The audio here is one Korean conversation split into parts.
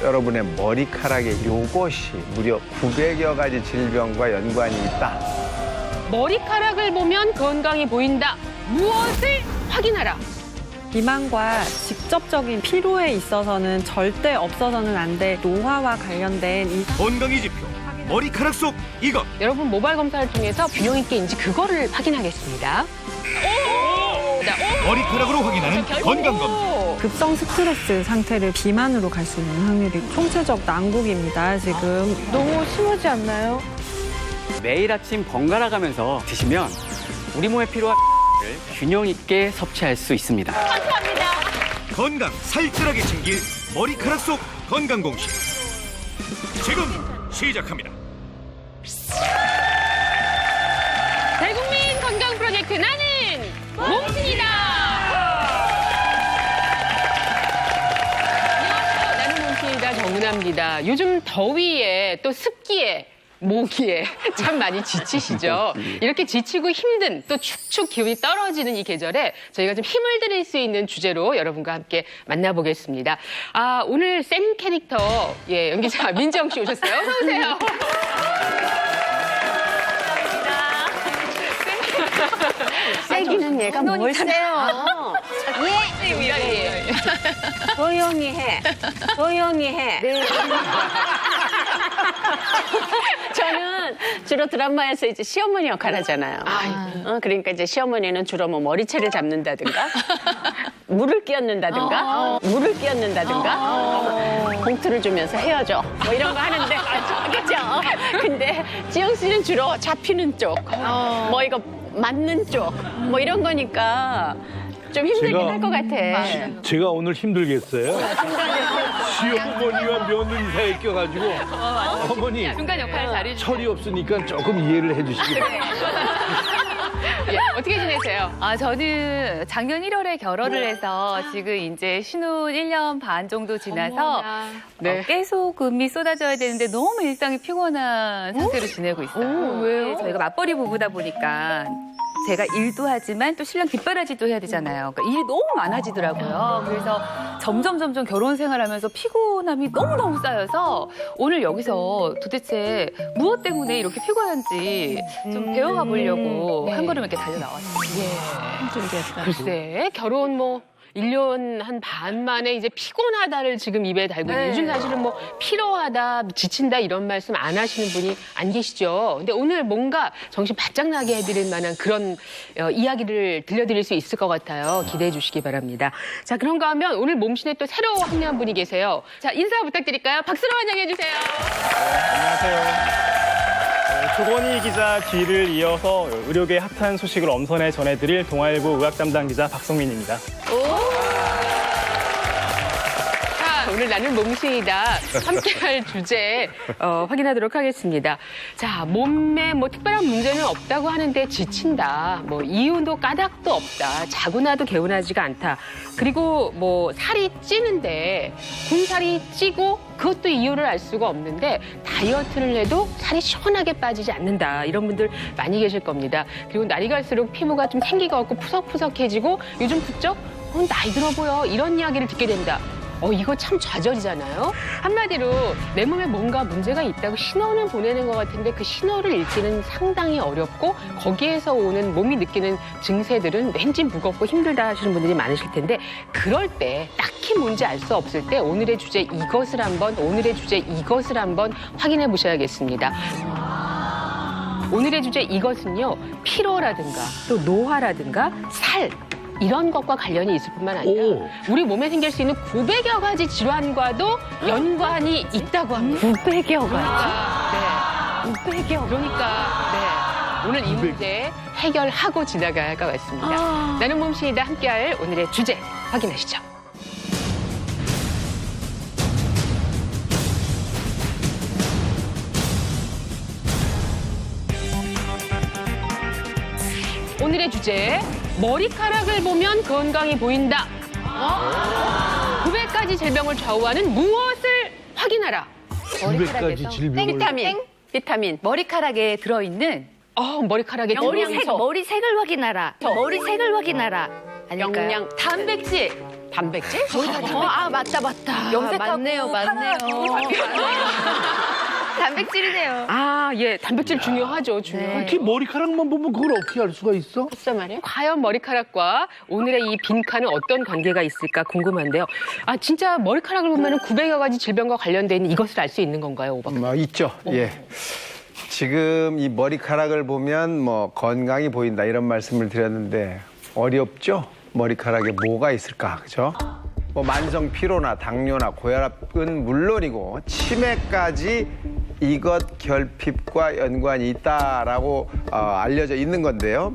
여러분의 머리카락에 이것이 무려 900여 가지 질병과 연관이 있다. 머리카락을 보면 건강이 보인다. 무엇을 확인하라. 비만과 직접적인 피로에 있어서는 절대 없어서는 안 될 노화와 관련된 이 건강의 지표 머리카락 속 이것. 여러분 모발 검사를 통해서 균형 있게인지 그거를 확인하겠습니다. 머리카락으로 확인하는 건강 검진. 급성 스트레스 상태를 비만으로 갈 수 있는 확률이 총체적 난국입니다, 지금. 너무 심하지 않나요? 매일 아침 번갈아 가면서 드시면 우리 몸에 필요한 를 균형 있게 섭취할 수 있습니다. 건강 살뜰하게 챙길 머리카락 속 건강 공식. 지금 시작합니다. 대국민 건강 프로젝트 나는 몸신이다. 안녕하세요. 나는 몸신이다 정은아입니다. 요즘 더위에 또 습기에 모기에 참 많이 지치시죠? 이렇게 지치고 힘든 또 축축 기운이 떨어지는 이 계절에 저희가 좀 힘을 드릴 수 있는 주제로 여러분과 함께 만나보겠습니다. 아, 오늘 센 캐릭터 연기자 민정 씨 오셨어요. 어서 오세요. 세기는 얘가 뭘 세요? 예. 조용히 해. 조용히 해. 네. 저는 주로 드라마에서 이제 시어머니 역할 하잖아요. 그러니까 이제 시어머니는 주로 뭐 머리채를 잡는다든가, 물을 끼얹는다든가, 봉투를 주면서 헤어져. 뭐 이런 거 하는데, 그렇죠? 근데 지영 씨는 주로 잡히는 쪽, 뭐 이거 맞는 쪽, 뭐 이런 거니까 좀 힘들긴 할 것 같아. 제가 오늘 힘들겠어요. 시어머니와 며느리 사이에 껴가지고 어머니 중간 역할을 잘해주세요. 철이 없으니까 조금 이해를 해주시기 바랍니다. 예, 어떻게 지내세요? 저는 작년 1월에 결혼을 해서 지금 이제 신혼 1년 반 정도 지나서 네. 깨소금이 쏟아져야 되는데 너무 일상이 피곤한 상태로 지내고 있어요. 왜요? 저희가 맞벌이 부부다 보니까 제가 일도 하지만 또 신랑 뒷바라지도 해야 되잖아요. 그러니까 일이 너무 많아지더라고요. 그래서 점점 결혼 생활하면서 피곤함이 너무너무 쌓여서 오늘 여기서 도대체 무엇 때문에 이렇게 피곤한지 좀 배워가 보려고 한 걸음 이렇게 달려 나왔어요. 힘들겠다. 글쎄, 결혼 뭐 1년 한 반 만에 이제 피곤하다를 지금 입에 달고 있는 요즘 사실은 뭐 피로하다, 지친다 이런 말씀 안 하시는 분이 안 계시죠. 근데 오늘 뭔가 정신 바짝 나게 해드릴 만한 그런 이야기를 들려드릴 수 있을 것 같아요. 기대해 주시기 바랍니다. 자, 그런가 하면 오늘 몸신에 또 새로 합류한 분이 계세요. 자, 인사 부탁드릴까요? 박수로 환영해 주세요. 안녕하세요. 조건희 기자 뒤를 이어서 의료계 핫한 소식을 엄선해 전해드릴 동아일보 의학 담당 기자 박성민입니다. 자, 오늘 나는 몸신이다. 함께할 주제 확인하도록 하겠습니다. 자, 몸에 뭐 특별한 문제는 없다고 하는데 지친다. 뭐 이유도 까닭도 없다. 자고 나도 개운하지가 않다. 그리고 뭐 살이 찌는데 군살이 찌고 그것도 이유를 알 수가 없는데 다이어트를 해도 살이 시원하게 빠지지 않는다. 이런 분들 많이 계실 겁니다. 그리고 날이 갈수록 피부가 좀 생기가 없고 푸석푸석해지고 요즘 부쩍 나이 들어 보여. 이런 이야기를 듣게 된다. 이거 참 좌절이잖아요. 한마디로 내 몸에 뭔가 문제가 있다고 신호는 보내는 것 같은데 그 신호를 읽기는 상당히 어렵고 거기에서 오는 몸이 느끼는 증세들은 왠지 무겁고 힘들다 하시는 분들이 많으실 텐데 그럴 때 딱히 뭔지 알 수 없을 때 오늘의 주제 이것을 한번 확인해 보셔야겠습니다. 오늘의 주제 이것은요. 피로라든가 또 노화라든가 살 이런 것과 관련이 있을 뿐만 아니라 우리 몸에 생길 수 있는 900여 가지 질환과도 연관이 있다고 합니다. 900여 가지? 네. 900여. 그러니까 오늘 이 문제 해결하고 지나가야 할 것 같습니다. 나는 몸신이다 함께할 오늘의 주제 확인하시죠. 오늘의 주제 머리카락을 보면 건강이 보인다. 900가지 질병을 좌우하는 무엇을 확인하라. 900가지 질병을 비타민. 머리카락에 들어있는 머리카락에 머리색을 확인하라. 머리색을 확인하라. 아닐까요? 영양 단백질. 단백질? 맞다. 염색하고 맞네요. 단백질이네요. 예, 단백질 중요하죠. 특히 머리카락만 보면 그걸 어떻게 알 수가 있어? 글쎄 말이야. 과연 머리카락과 오늘의 이 빈칸은 어떤 관계가 있을까 궁금한데요. 진짜 머리카락을 보면 900여 가지 질병과 관련된 이것을 알 수 있는 건가요, 오박? 있죠. 예. 지금 이 머리카락을 보면 뭐 건강이 보인다 이런 말씀을 드렸는데 어렵죠? 머리카락에 뭐가 있을까, 그죠? 뭐 만성 피로나 당뇨나 고혈압은 물론이고 치매까지 이것 결핍과 연관이 있다라고 알려져 있는 건데요.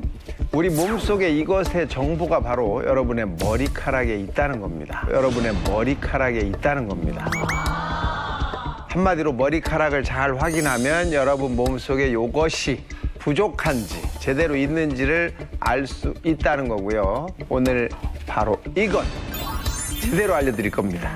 우리 몸속에 이것의 정보가 바로 여러분의 머리카락에 있다는 겁니다. 여러분의 머리카락에 있다는 겁니다. 한마디로 머리카락을 잘 확인하면 여러분 몸속에 이것이 부족한지 제대로 있는지를 알 수 있다는 거고요. 오늘 바로 이것 제대로 알려드릴 겁니다.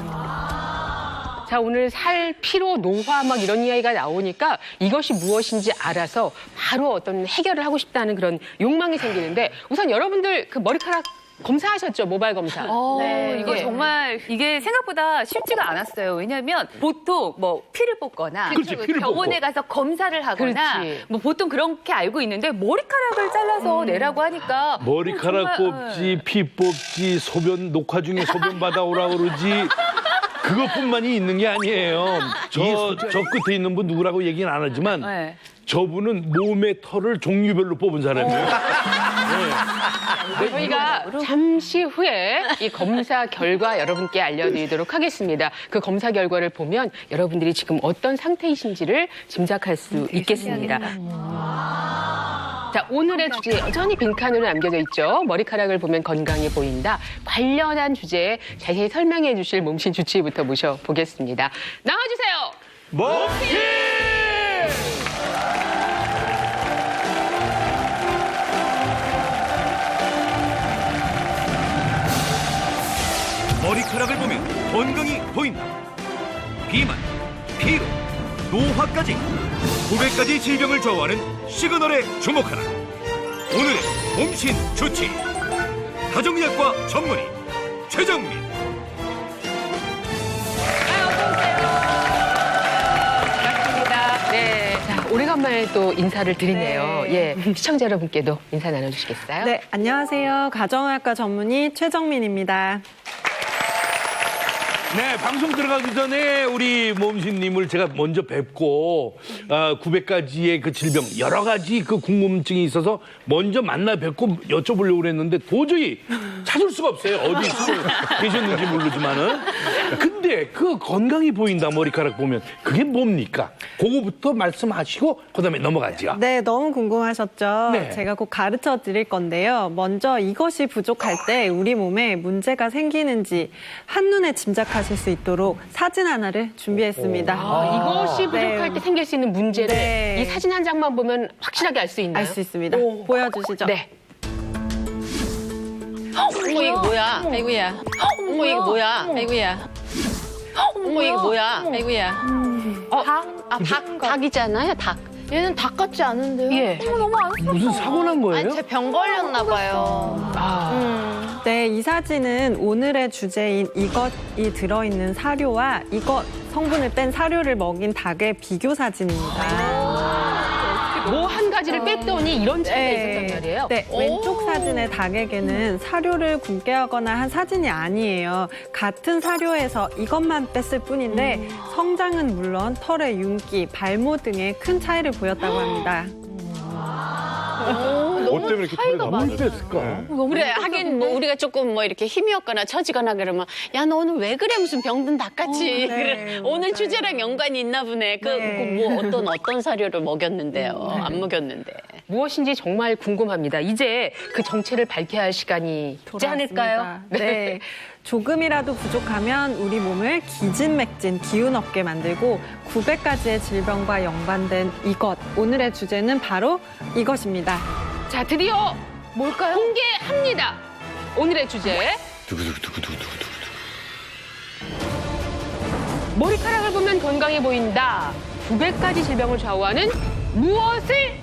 자, 오늘 살, 피로, 노화 막 이런 이야기가 나오니까 이것이 무엇인지 알아서 바로 어떤 해결을 하고 싶다는 그런 욕망이 생기는데 우선 여러분들 그 머리카락 검사하셨죠? 모발 검사. 이거 정말 이게 생각보다 쉽지가 않았어요. 왜냐하면 보통 뭐 피를 뽑거나 그렇지, 피를 병원에 뽑고. 가서 검사를 하거나 그렇지. 뭐 보통 그렇게 알고 있는데 머리카락을 잘라서 내라고 하니까 머리카락 정말, 뽑지, 피 뽑지, 소변 녹화 중에 소변 받아오라 그러지. 그것뿐만이 있는 게 아니에요. 저 끝에 있는 분 누구라고 얘기는 안 하지만 네. 저분은 몸의 털을 종류별로 뽑은 사람이에요. 저희가 잠시 후에 이 검사 결과 여러분께 알려드리도록 하겠습니다. 그 검사 결과를 보면 여러분들이 지금 어떤 상태이신지를 짐작할 수 있겠습니다. 자, 오늘의 주제 여전히 빈칸으로 남겨져 있죠. 머리카락을 보면 건강해 보인다. 관련한 주제에 자세히 설명해 주실 몸신 주치의부터 모셔보겠습니다. 나와주세요. 머리카락을 보면 건강이 보인다. 비만, 피로, 노화까지 900가지 질병을 좌우하는 시그널에 주목하라. 오늘의 몸신 주치 가정의학과 전문의 최정민. 반갑습니다. 네. 자, 오래간만에 또 인사를 드리네요. 예. 시청자 여러분께도 인사 나눠주시겠어요? 네, 안녕하세요. 가정의학과 전문의 최정민입니다. 네, 방송 들어가기 전에 우리 몸신님을 제가 먼저 뵙고 900가지의 그 질병, 여러 가지 그 궁금증이 있어서 먼저 만나 뵙고 여쭤보려고 그랬는데 도저히 찾을 수가 없어요. 어디 계셨는지 모르지만은. 근데 그 건강이 보인다, 머리카락 보면. 그게 뭡니까? 그거부터 말씀하시고 그다음에 넘어가죠. 네, 너무 궁금하셨죠? 네. 제가 꼭 가르쳐 드릴 건데요. 먼저 이것이 부족할 때 우리 몸에 문제가 생기는지 한눈에 짐작하실 수 있도록 사진 하나를 준비했습니다. 이것이 부족할 네. 때 생길 수 있는 문제를 네. 이 사진 한 장만 보면 확실하게 알 수 있나요? 알 수 있습니다. 보여주시죠. 네. 어머 이게 뭐야? 아이고야. 어머 이게 뭐야? 아이고야. 어머 이게 뭐야? 아이고야. 닭이잖아요. 닭. 얘는 닭 같지 않은데요? 예. 무슨 사고 난 거예요? 아니, 제 병 걸렸나 봐요. 네, 이 사진은 오늘의 주제인 이것이 들어있는 사료와 이것 성분을 뺀 사료를 먹인 닭의 비교 사진입니다. 뭐 한 가지를 뺐더니 이런 차이가 있었단 말이에요. 네, 왼쪽 사진의 닭에게는 사료를 굶게 하거나 한 사진이 아니에요. 같은 사료에서 이것만 뺐을 뿐인데 성장은 물론 털의 윤기, 발모 등의 큰 차이를 보였다고 합니다. 뭐 때문에 이렇게 털이 뭘 뺐을까? 그래 하긴 뭐 우리가 조금 뭐 이렇게 힘이 없거나 처지거나 그러면 야 너 오늘 왜 그래 무슨 병든 닭같이 네, 그래 오늘 주제랑 연관이 있나 보네. 그 뭐 어떤 사료를 먹였는데요? 안 먹였는데. 무엇인지 정말 궁금합니다. 이제 그 정체를 밝혀야 할 시간이 있지 않을까요? 네. 조금이라도 부족하면 우리 몸을 기진맥진, 기운 없게 만들고 900가지의 질병과 연관된 이것. 오늘의 주제는 바로 이것입니다. 자, 드디어 뭘까요? 공개합니다. 오늘의 주제. 머리카락을 보면 건강해 보인다. 900가지 질병을 좌우하는 무엇을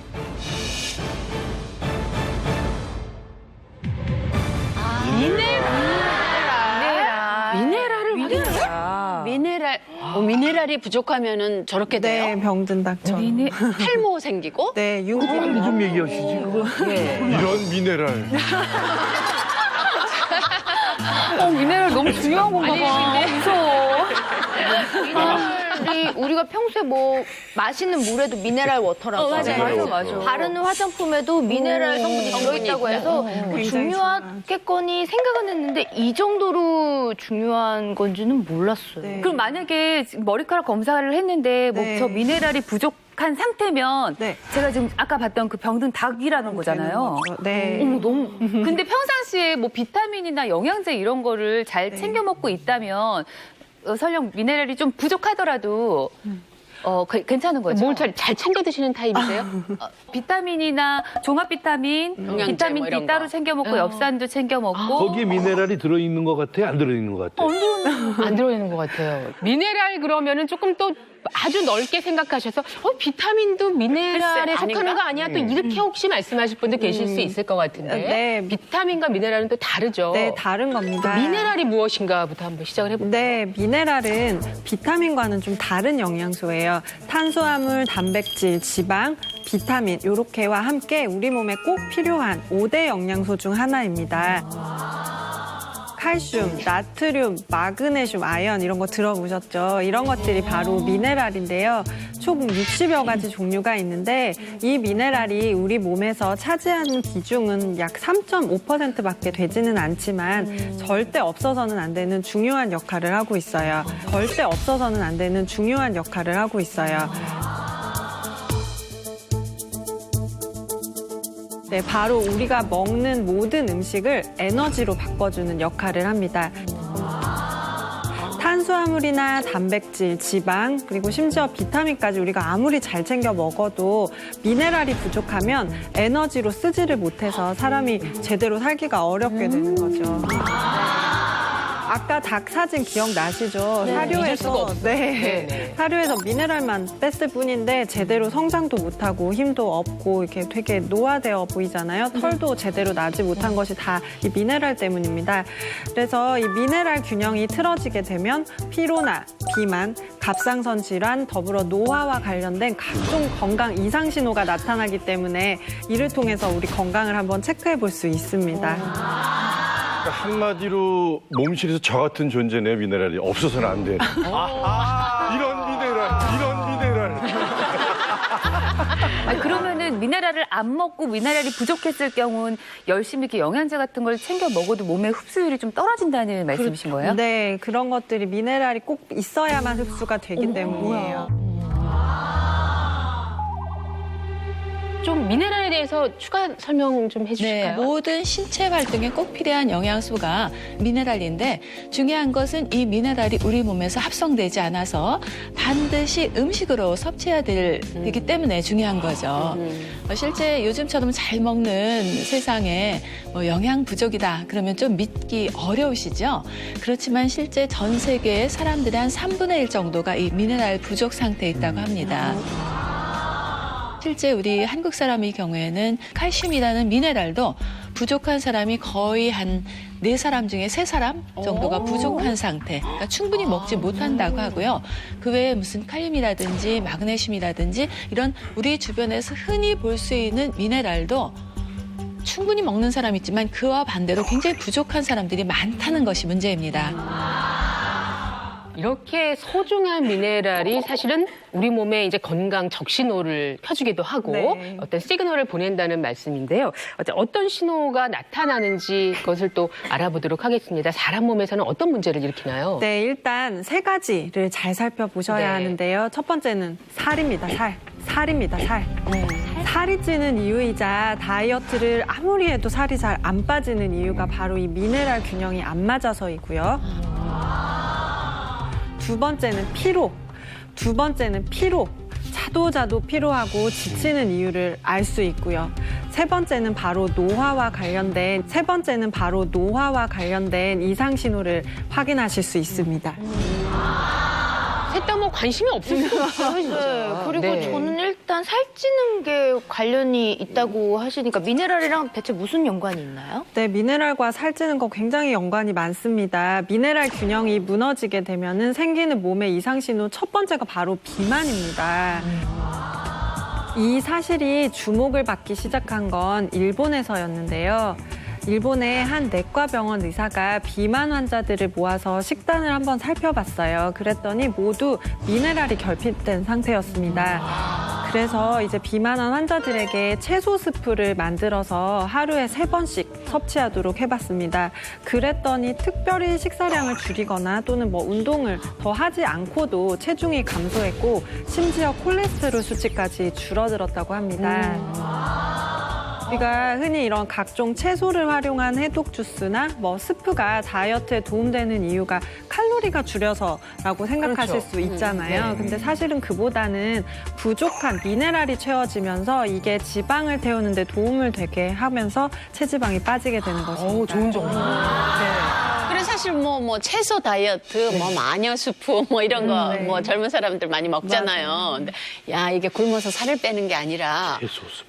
미네랄이 부족하면은 저렇게 돼요? 네, 병든 닭처럼. 탈모 생기고? 네, 융기. 빨리 좀 얘기하시지 그거. 이런 미네랄. 미네랄 너무 중요한 건가 봐. 무서워. 미네랄이 우리가 평소에 뭐 마시는 물에도 미네랄 워터라고 맞아. 바르는 화장품에도 미네랄 성분이 들어있다고 해서 뭐 중요하겠거니 생각은 했는데 이 정도로 중요한 건지는 몰랐어요. 네. 그럼 만약에 지금 머리카락 검사를 했는데 뭐 네. 저 미네랄이 부족한 상태면 네. 제가 지금 아까 봤던 그 병든 닭이라는 거잖아요. 네. 어머, 너무. 근데 평상시에 뭐 비타민이나 영양제 이런 거를 잘 챙겨 먹고 있다면 설령 미네랄이 좀 부족하더라도 괜찮은 거죠. 뭘 잘 챙겨 드시는 타입이세요? 비타민이나 종합 비타민, 영양제 비타민 뭐 D 이런 따로 거. 챙겨 먹고 엽산도 챙겨 먹고. 거기에 미네랄이 들어있는 것 같아? 안 들어있는 것 같아? 안 들어있는 것 같아요. 미네랄 그러면은 조금 또 아주 넓게 생각하셔서 비타민도 미네랄에 글쎄, 속하는 아닌가? 거 아니야? 또 이렇게 혹시 말씀하실 분도 계실 수 있을 것 같은데 네. 비타민과 미네랄은 또 다르죠. 네, 다른 겁니다. 미네랄이 무엇인가부터 한번 시작을 해볼까요? 네, 미네랄은 비타민과는 좀 다른 영양소예요. 탄수화물, 단백질, 지방, 비타민 요렇게와 함께 우리 몸에 꼭 필요한 5대 영양소 중 하나입니다. 칼슘, 나트륨, 마그네슘, 아연 이런 거 들어보셨죠? 이런 것들이 바로 미네랄인데요. 총 60여 가지 종류가 있는데 이 미네랄이 우리 몸에서 차지하는 비중은 약 3.5%밖에 되지는 않지만 절대 없어서는 안 되는 중요한 역할을 하고 있어요. 절대 없어서는 안 되는 중요한 역할을 하고 있어요. 네, 바로 우리가 먹는 모든 음식을 에너지로 바꿔주는 역할을 합니다. 탄수화물이나 단백질, 지방, 그리고 심지어 비타민까지 우리가 아무리 잘 챙겨 먹어도 미네랄이 부족하면 에너지로 쓰지를 못해서 사람이 제대로 살기가 어렵게 되는 거죠. 아까 닭 사진 기억나시죠? 사료에서 사료에서 미네랄만 뺐을 뿐인데 제대로 성장도 못하고 힘도 없고 이렇게 되게 노화되어 보이잖아요. 털도 제대로 나지 못한 것이 다 이 미네랄 때문입니다. 그래서 이 미네랄 균형이 틀어지게 되면 피로나 비만, 갑상선 질환, 더불어 노화와 관련된 각종 건강 이상 신호가 나타나기 때문에 이를 통해서 우리 건강을 한번 체크해 볼 수 있습니다. 한마디로 몸실에서 저 같은 존재네 미네랄이 없어서는 안 돼. 이런 미네랄. 그러면은 미네랄을 안 먹고 미네랄이 부족했을 경우는 열심히 이렇게 영양제 같은 걸 챙겨 먹어도 몸의 흡수율이 좀 떨어진다는 말씀이신 거예요? 네, 그런 것들이 미네랄이 꼭 있어야만 흡수가 되기 때문이에요. 좀 미네랄에 대해서 추가 설명 좀 해주실까요? 네, 모든 신체 활동에 꼭 필요한 영양소가 미네랄인데 중요한 것은 이 미네랄이 우리 몸에서 합성되지 않아서 반드시 음식으로 섭취해야 되기 때문에 중요한 거죠. 실제 요즘처럼 잘 먹는 세상에 뭐 영양 부족이다 그러면 좀 믿기 어려우시죠? 그렇지만 실제 전 세계의 사람들의 한 3분의 1 정도가 이 미네랄 부족 상태에 있다고 합니다. 실제 우리 한국 사람의 경우에는 칼슘이라는 미네랄도 부족한 사람이 거의 한 4사람 중에 3사람 정도가 부족한 상태. 그러니까 충분히 먹지 못한다고 하고요. 그 외에 무슨 칼륨이라든지 마그네슘이라든지 이런 우리 주변에서 흔히 볼 수 있는 미네랄도 충분히 먹는 사람이 있지만 그와 반대로 굉장히 부족한 사람들이 많다는 것이 문제입니다. 이렇게 소중한 미네랄이 사실은 우리 몸에 이제 건강 적신호를 켜주기도 하고 네. 어떤 시그널을 보낸다는 말씀인데요. 어떤 신호가 나타나는지 그것을 또 알아보도록 하겠습니다. 사람 몸에서는 어떤 문제를 일으키나요? 네, 일단 3가지를 잘 살펴보셔야 네. 하는데요. 첫 번째는 살입니다, 살. 살입니다, 살. 살이 찌는 이유이자 다이어트를 아무리 해도 살이 잘 안 빠지는 이유가 바로 이 미네랄 균형이 안 맞아서이고요. 두 번째는 피로. 자도 피로하고 지치는 이유를 알 수 있고요. 세 번째는 바로 노화와 관련된 이상 신호를 확인하실 수 있습니다. 셋 다 뭐 관심이 없을 수 없어요, 네, 진짜. 그리고 네. 저는 일단 살찌는 게 관련이 있다고 하시니까 미네랄이랑 대체 무슨 연관이 있나요? 네, 미네랄과 살찌는 거 굉장히 연관이 많습니다. 미네랄 균형이 무너지게 되면은 생기는 몸의 이상 신호 첫 번째가 바로 비만입니다. 이 사실이 주목을 받기 시작한 건 일본에서였는데요. 일본의 한 내과 병원 의사가 비만 환자들을 모아서 식단을 한번 살펴봤어요. 그랬더니 모두 미네랄이 결핍된 상태였습니다. 그래서 이제 비만한 환자들에게 채소 스프를 만들어서 하루에 3번씩 섭취하도록 해봤습니다. 그랬더니 특별히 식사량을 줄이거나 또는 뭐 운동을 더 하지 않고도 체중이 감소했고 심지어 콜레스테롤 수치까지 줄어들었다고 합니다. 우리가 흔히 이런 각종 채소를 활용한 해독 주스나 뭐 스프가 다이어트에 도움되는 이유가 칼로리가 줄여서라고 생각하실 수 있잖아요. 근데 사실은 그보다는 부족한 미네랄이 채워지면서 이게 지방을 태우는 데 도움을 되게 하면서 체지방이 빠지게 되는 것입니다. 좋은 정보. 그래서 사실 뭐 채소 다이어트, 뭐 마녀 수프 뭐 이런 거 뭐 젊은 사람들 많이 먹잖아요. 근데 야 이게 굶어서 살을 빼는 게 아니라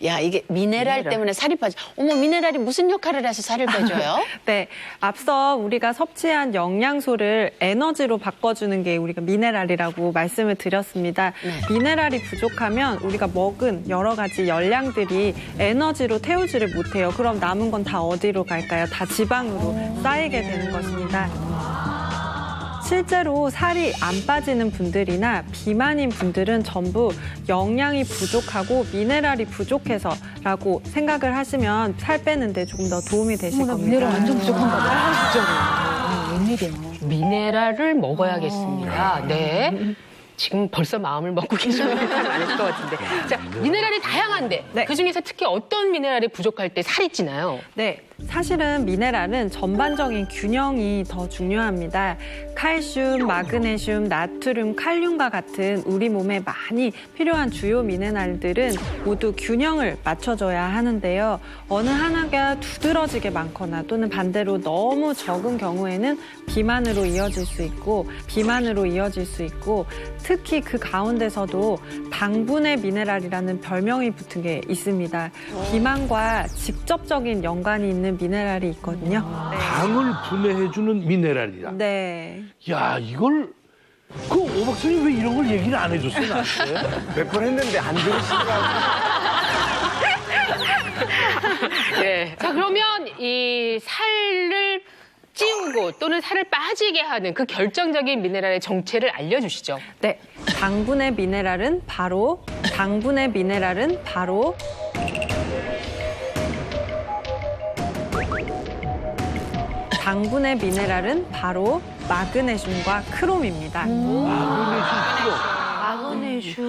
야 이게 미네랄 때문에 살이 빠져. 어머 미네랄이 무슨 역할을 해서 살을 빼줘요? 네, 앞서 우리가 섭취한 영양소를 에너지로 바꿔주는 게 우리가 미네랄이라고 말씀을 드렸습니다. 미네랄이 부족하면 우리가 먹은 여러 가지 열량들이 에너지로 태우지를 못해요. 그럼 남은 건 다 어디로 갈까요? 다 지방으로 쌓이게 되는 것입니다. 실제로 살이 안 빠지는 분들이나 비만인 분들은 전부 영양이 부족하고 미네랄이 부족해서라고 생각을 하시면 살 빼는데 조금 더 도움이 되실 겁니다. 미네랄 완전 부족한가 봐. 웬일이야. 미네랄을 먹어야겠습니다. 네. 지금 벌써 마음을 먹고 계시는 분이 많으실 것 같은데. 자, 미네랄이 다양한데 네. 그중에서 특히 어떤 미네랄이 부족할 때 살이 찌나요? 네, 사실은 미네랄은 전반적인 균형이 더 중요합니다. 칼슘, 마그네슘, 나트륨, 칼륨과 같은 우리 몸에 많이 필요한 주요 미네랄들은 모두 균형을 맞춰줘야 하는데요. 어느 하나가 두드러지게 많거나 또는 반대로 너무 적은 경우에는 비만으로 이어질 수 있고 특히 그 가운데서도 당분의 미네랄이라는 별명이 붙은 게 있습니다. 비만과 직접적인 연관이 있는 미네랄이 있거든요. 당을 분해해주는 미네랄이라. 네. 야 이걸 오 박사님 왜 이런 걸 얘기를 안 해줬어요 나한테? 몇 번 했는데 안 들으시더라고요. 네. 자, 그러면 이 살을 찌우고 또는 살을 빠지게 하는 그 결정적인 미네랄의 정체를 알려주시죠. 네. 당분의 미네랄은 바로 마그네슘과 크롬입니다.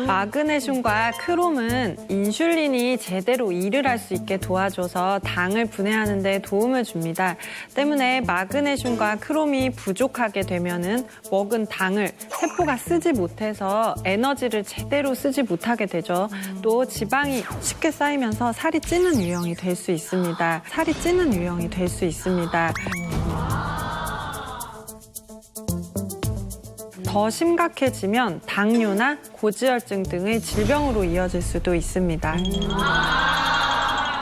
마그네슘과 크롬은 인슐린이 제대로 일을 할 수 있게 도와줘서 당을 분해하는 데 도움을 줍니다. 때문에 마그네슘과 크롬이 부족하게 되면은 먹은 당을 세포가 쓰지 못해서 에너지를 제대로 쓰지 못하게 되죠. 또 지방이 쉽게 쌓이면서 살이 찌는 유형이 될 수 있습니다. 더 심각해지면 당뇨나 고지혈증 등의 질병으로 이어질 수도 있습니다.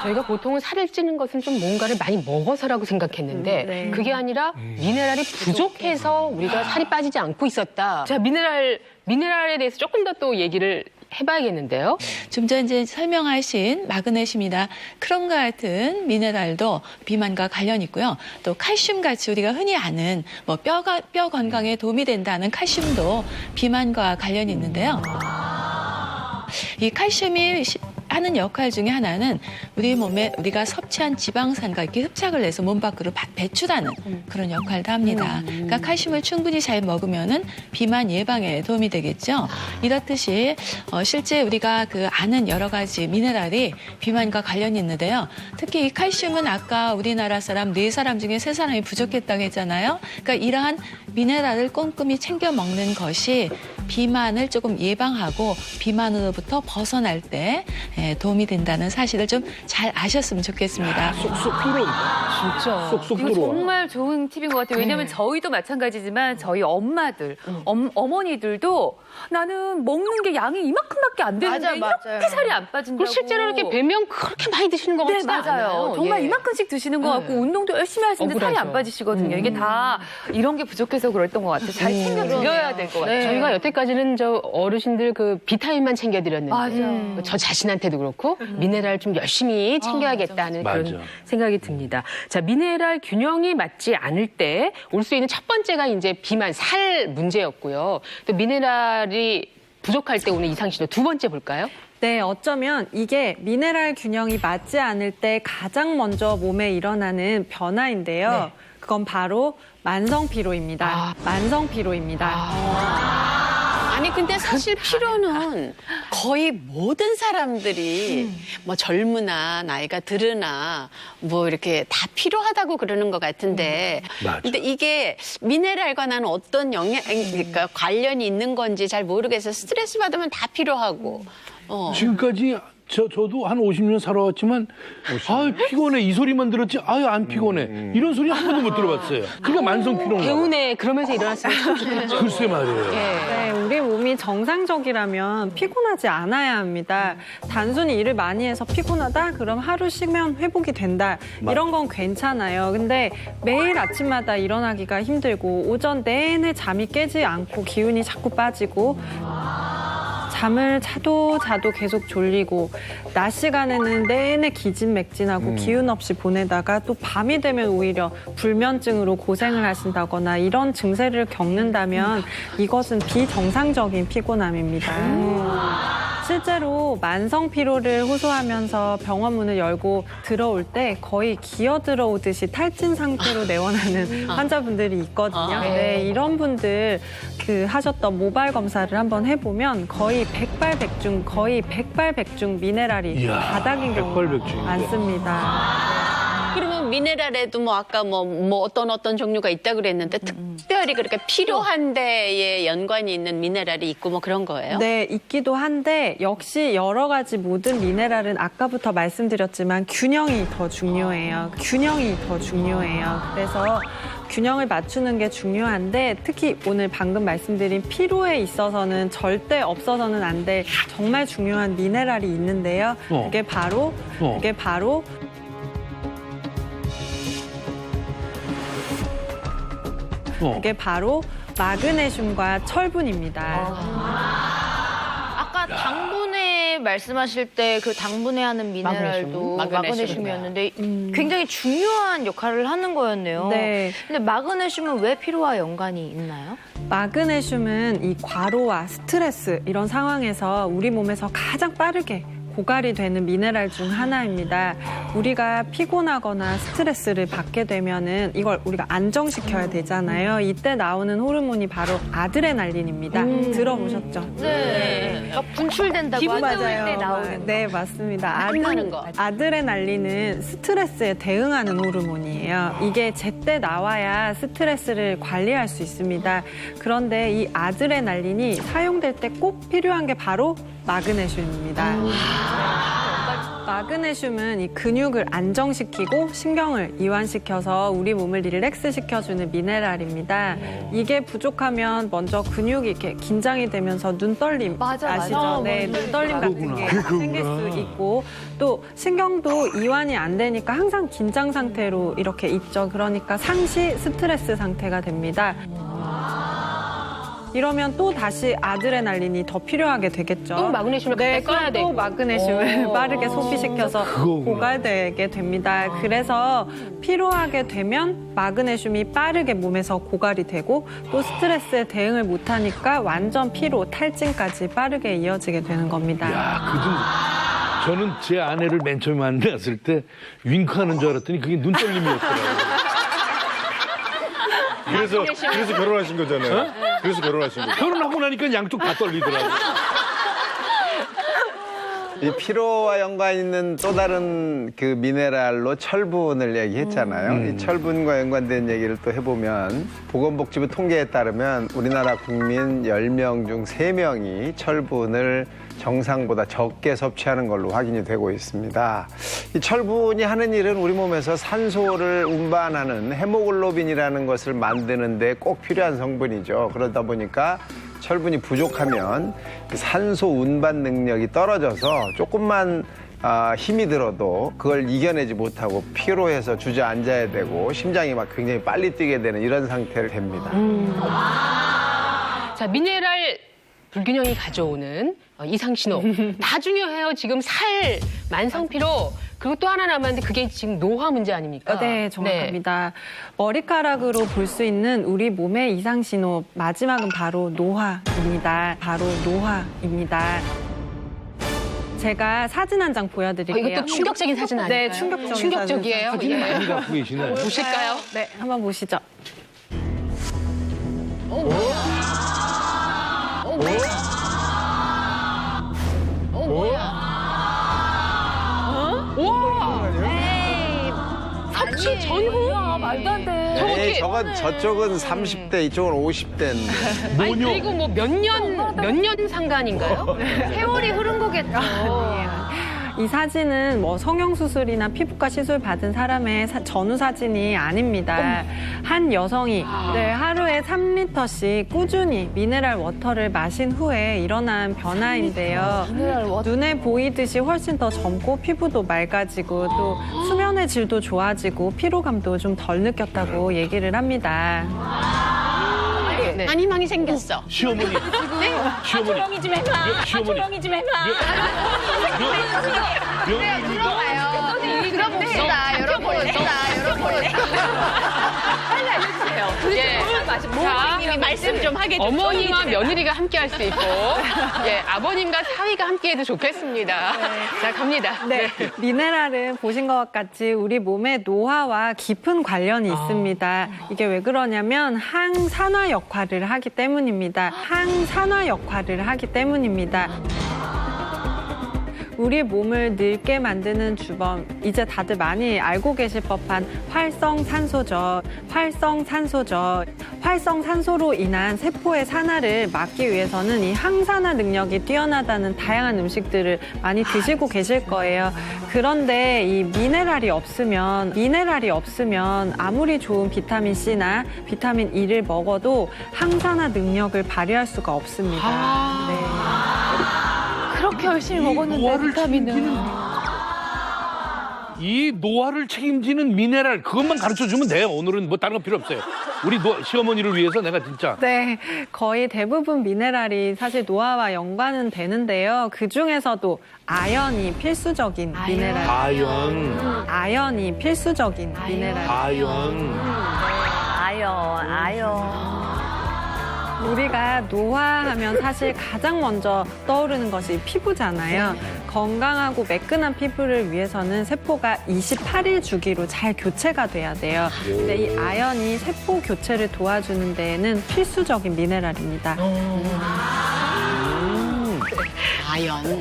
저희가 보통 살을 찌는 것은 좀 뭔가를 많이 먹어서라고 생각했는데 네. 그게 아니라 미네랄이 부족해서 우리가 살이 빠지지 않고 있었다. 자, 미네랄에 대해서 조금 더 또 얘기를 해봐야겠는데요. 좀 전 이제 설명하신 마그네슘이나 크롬과 같은 미네랄도 비만과 관련이 있고요. 또 칼슘 같이 우리가 흔히 아는 뭐 뼈 건강에 도움이 된다는 칼슘도 비만과 관련이 있는데요. 이 칼슘이 하는 역할 중에 하나는 우리 몸에 우리가 섭취한 지방산과 이렇게 흡착을 해서 몸 밖으로 배출하는 그런 역할도 합니다. 그러니까 칼슘을 충분히 잘 먹으면은 비만 예방에 도움이 되겠죠. 이렇듯이 실제 우리가 그 아는 여러 가지 미네랄이 비만과 관련이 있는데요. 특히 이 칼슘은 아까 우리나라 사람 4사람 중에 3사람이 부족했다고 했잖아요. 그러니까 이러한 미네랄을 꼼꼼히 챙겨 먹는 것이 비만을 조금 예방하고 비만으로부터 벗어날 때 도움이 된다는 사실을 좀 잘 아셨으면 좋겠습니다. 쏙쏙 들어온다. 진짜. 쏙쏙 이거 들어와. 정말 좋은 팁인 것 같아요. 왜냐하면 저희도 마찬가지지만 저희 엄마들, 어머니들도 나는 먹는 게 양이 이만큼밖에 안 되는데 이렇게 살이 안 빠진다고. 그리고 실제로 이렇게 배면 그렇게 많이 드시는 것 네, 같지 맞아요. 않아요. 정말 예. 이만큼씩 드시는 것 같고 운동도 열심히 하시는데 살이 안 억울하죠. 빠지시거든요. 이게 다 이런 게 부족해서 그랬던 것 같아요. 잘 챙겨 드려야 될 것 같아요. 저희가 여태까지는 저 어르신들 그 비타민만 챙겨드렸는데 맞아요. 저 자신한테도 그렇고 미네랄 좀 열심히 챙겨야겠다는 맞아. 그런 생각이 듭니다. 자, 미네랄 균형이 맞지 않을 때 올 수 있는 첫 번째가 이제 비만, 살 문제였고요. 또 미네랄이 부족할 때 오는 이상 신호 두 번째 볼까요? 네, 어쩌면 이게 미네랄 균형이 맞지 않을 때 가장 먼저 몸에 일어나는 변화인데요. 그건 바로 만성 피로입니다. 만성 피로입니다. 아니 근데 사실 피로는 거의 모든 사람들이 뭐 젊으나 나이가 들으나 뭐 이렇게 다 필요하다고 그러는 것 같은데 맞아. 근데 이게 미네랄과 나는 어떤 그러니까 관련이 있는 건지 잘 모르겠어요. 스트레스 받으면 다 필요하고 지금까지 저도 한 50년 살아왔지만 아유 피곤해 이 소리만 들었지 아유 안 피곤해 이런 소리 한 번도 못 들어봤어요. 그러니까 만성 피로인가 봐. 개운해 그러면서 일어났으면 참 좋겠죠. 글쎄 말이에요. 네, 우리 몸이 정상적이라면 피곤하지 않아야 합니다. 단순히 일을 많이 해서 피곤하다? 그럼 하루 쉬면 회복이 된다. 이런 건 괜찮아요. 근데 매일 아침마다 일어나기가 힘들고 오전 내내 잠이 깨지 않고 기운이 자꾸 빠지고 잠을 자도 계속 졸리고 낮 시간에는 내내 기진맥진하고 기운 없이 보내다가 또 밤이 되면 오히려 불면증으로 고생을 하신다거나 이런 증세를 겪는다면 이것은 비정상적인 피곤함입니다. 실제로 만성 피로를 호소하면서 병원 문을 열고 들어올 때 거의 기어 들어오듯이 탈진 상태로 내원하는 환자분들이 있거든요. 네, 이런 분들 그 하셨던 모발 검사를 한번 해보면 거의 백발백중 미네랄이 이야, 바닥인 경우가 백발백중인데. 많습니다. 그러면 미네랄에도 뭐 아까 뭐 어떤 종류가 있다 그랬는데 특별히 그렇게 필요한 데에 연관이 있는 미네랄이 있고 뭐 그런 거예요? 네, 있기도 한데 역시 여러 가지 모든 미네랄은 아까부터 말씀드렸지만 균형이 더 중요해요. 균형이 더 중요해요. 그래서 균형을 맞추는 게 중요한데 특히 오늘 방금 말씀드린 피로에 있어서는 절대 없어서는 안 될 정말 중요한 미네랄이 있는데요. 그게 바로 마그네슘과 철분입니다. 아까 당분에 말씀하실 때 그 당분해하는 미네랄도 마그네슘이었는데 굉장히 중요한 역할을 하는 거였네요. 네. 근데 마그네슘은 왜 피로와 연관이 있나요? 마그네슘은 이 과로와 스트레스 이런 상황에서 우리 몸에서 가장 빠르게 고갈이 되는 미네랄 중 하나입니다. 우리가 피곤하거나 스트레스를 받게 되면은 이걸 우리가 안정시켜야 되잖아요. 이때 나오는 호르몬이 바로 아드레날린입니다. 들어보셨죠? 네. 분출된다고 기분 하죠. 좋을 때 나오는 네, 맞습니다. 신나는 거. 아드레날린은 스트레스에 대응하는 호르몬이에요. 이게 제때 나와야 스트레스를 관리할 수 있습니다. 그런데 이 아드레날린이 사용될 때 꼭 필요한 게 바로 마그네슘입니다. 마그네슘은 이 근육을 안정시키고 신경을 이완시켜서 우리 몸을 릴렉스 시켜주는 미네랄입니다. 이게 부족하면 먼저 근육이 이렇게 긴장이 되면서 눈떨림 아시죠? 네, 눈떨림 같은 게 생길 수 있고 또 신경도 이완이 안 되니까 항상 긴장 상태로 이렇게 있죠. 그러니까 상시 스트레스 상태가 됩니다. 이러면 또 다시 아드레날린이 더 필요하게 되겠죠. 또 마그네슘을 네, 갖다 써야 또 되고. 마그네슘을 빠르게 소비시켜서 고갈되게 됩니다. 그래서 피로하게 되면 마그네슘이 빠르게 몸에서 고갈이 되고 또 스트레스에 대응을 못하니까 완전 피로, 탈진까지 빠르게 이어지게 되는 겁니다. 야, 저는 제 아내를 맨 처음에 만났을 때 윙크하는 줄 알았더니 그게 눈떨림이었더라고요. 그래서 결혼하신 거잖아요. 그래서 결혼하신 거죠. 결혼하고 나니까 양쪽 다 떨리더라고요. 이 피로와 연관 있는 또 다른 그 미네랄로 철분을 얘기했잖아요. 이 철분과 연관된 얘기를 또 해보면 보건복지부 통계에 따르면 우리나라 국민 10명 중 3명이 철분을 정상보다 적게 섭취하는 걸로 확인이 되고 있습니다. 이 철분이 하는 일은 우리 몸에서 산소를 운반하는 헤모글로빈이라는 것을 만드는 데 꼭 필요한 성분이죠. 그러다 보니까 철분이 부족하면 산소 운반 능력이 떨어져서 조금만 힘이 들어도 그걸 이겨내지 못하고 피로해서 주저앉아야 되고 심장이 막 굉장히 빨리 뛰게 되는 이런 상태를 됩니다. 자, 미네랄 불균형이 가져오는 이상신호. 다 중요해요. 지금 살, 만성피로, 그리고 또 하나 남았는데 그게 지금 노화 문제 아닙니까? 네, 정확합니다. 머리카락으로 볼 수 있는 우리 몸의 이상신호, 마지막은 바로 노화입니다. 바로 노화입니다. 제가 사진 한 장 보여드릴게요. 이것도 충격적인 사진 아닐까요? 네, 충격적인 충격적이에요. 사진. 예. 많이 갖고 계시네. 보실까요? 네, 한번 보시죠. 섭취 전후? 말도 안 돼. 에이, 저쪽은 30대, 이쪽은 50대인데. 아니, 그리고 뭐 몇 년 상간인가요? 세월이 흐른 거겠죠. 이 사진은 뭐 성형수술이나 피부과 시술 받은 사람의 전후 사진이 아닙니다. 한 여성이 하루에 3리터씩 꾸준히 미네랄 워터를 마신 후에 일어난 변화인데요. 눈에 보이듯이 훨씬 더 젊고 피부도 맑아지고 또 수면의 질도 좋아지고 피로감도 좀 덜 느꼈다고 얘기를 합니다. 네. 안희망이 생겼어. 시어머니. 시어머니. 조용히 좀 해봐. 시어머니. 조용히 좀 해봐. 명희가 들어봅시다, 여러분. 빨리 알려주세요. 예. 부모님이 말씀 좀 하게 좀 어머니와 며느리가 함께 할 수 있고, 예, 아버님과 사위가 함께 해도 좋겠습니다. 자, 갑니다. 네, 미네랄은 보신 것 같이 우리 몸의 노화와 깊은 관련이 있습니다. 이게 왜 그러냐면 항산화 역할을 하기 때문입니다. 항산화 역할을 하기 때문입니다. 우리 몸을 늙게 만드는 주범, 이제 다들 많이 알고 계실 법한 활성산소죠. 활성산소죠. 활성산소로 인한 세포의 산화를 막기 위해서는 이 항산화 능력이 뛰어나다는 다양한 음식들을 많이 드시고 계실 거예요. 그런데 이 미네랄이 없으면 아무리 좋은 비타민 C나 비타민 E를 먹어도 항산화 능력을 발휘할 수가 없습니다. 네. 그렇게 열심히 먹었는데 비타민은. 이 노화를 책임지는 미네랄 그것만 가르쳐주면 돼요. 오늘은 뭐 다른 거 필요 없어요. 우리 시어머니를 위해서 내가 진짜. 네, 거의 대부분 미네랄이 사실 노화와 연관은 되는데요. 그 중에서도 아연이 필수적인 미네랄. 아연이 필수적인 미네랄. 아연. 우리가 노화하면 사실 가장 먼저 떠오르는 것이 피부잖아요. 건강하고 매끈한 피부를 위해서는 세포가 28일 주기로 잘 교체가 돼야 돼요. 근데 이 아연이 세포 교체를 도와주는 데에는 필수적인 미네랄입니다. 아연.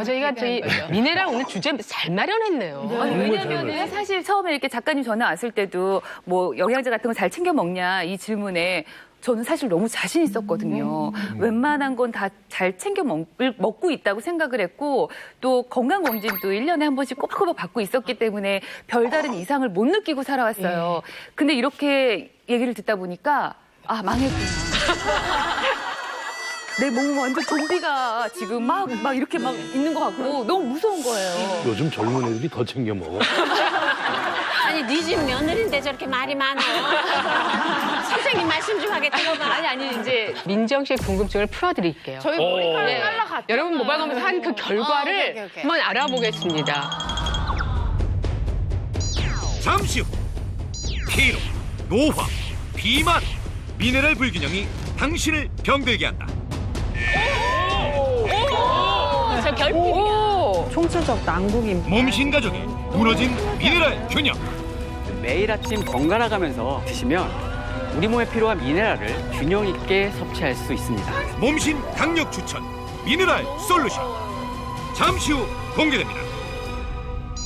저희가 저희 미네랄 오늘 주제 잘 마련했네요. 아니, 왜냐면은 사실 처음에 이렇게 작가님 전화 왔을 때도 뭐 영양제 같은 거 잘 챙겨 먹냐 이 질문에 저는 사실 너무 자신 있었거든요. 웬만한 건 다 잘 챙겨 먹고 있다고 생각을 했고 또 건강검진도 1년에 한 번씩 꼬박꼬박 받고 있었기 때문에 별다른 이상을 못 느끼고 살아왔어요. 근데 이렇게 얘기를 듣다 보니까 아, 망했구나. 내 몸은 완전 좀비가 지금 막 이렇게 막 있는 것 같고 너무 무서운 거예요. 요즘 젊은 애들이 더 챙겨 먹어. 아니, 네 집 며느리인데 저렇게 말이 많아. 선생님 말씀 좀 하게 들어봐. 아니, 이제 민정 씨의 궁금증을 풀어드릴게요. 저희 머리카락 네. 잘라갔죠. 여러분 모바일 검사 한 그 결과를 오케이. 한번 알아보겠습니다. 잠시 후 피로, 노화, 비만, 미네랄 불균형이 당신을 병들게 한다. 저 결핍이야. 총체적 난국입니다. 몸신 가족이 무너진 미네랄 균형. 매일 아침 번갈아가면서 드시면 우리 몸에 필요한 미네랄을 균형 있게 섭취할 수 있습니다. 몸신 강력 추천 미네랄 솔루션. 잠시 후 공개됩니다.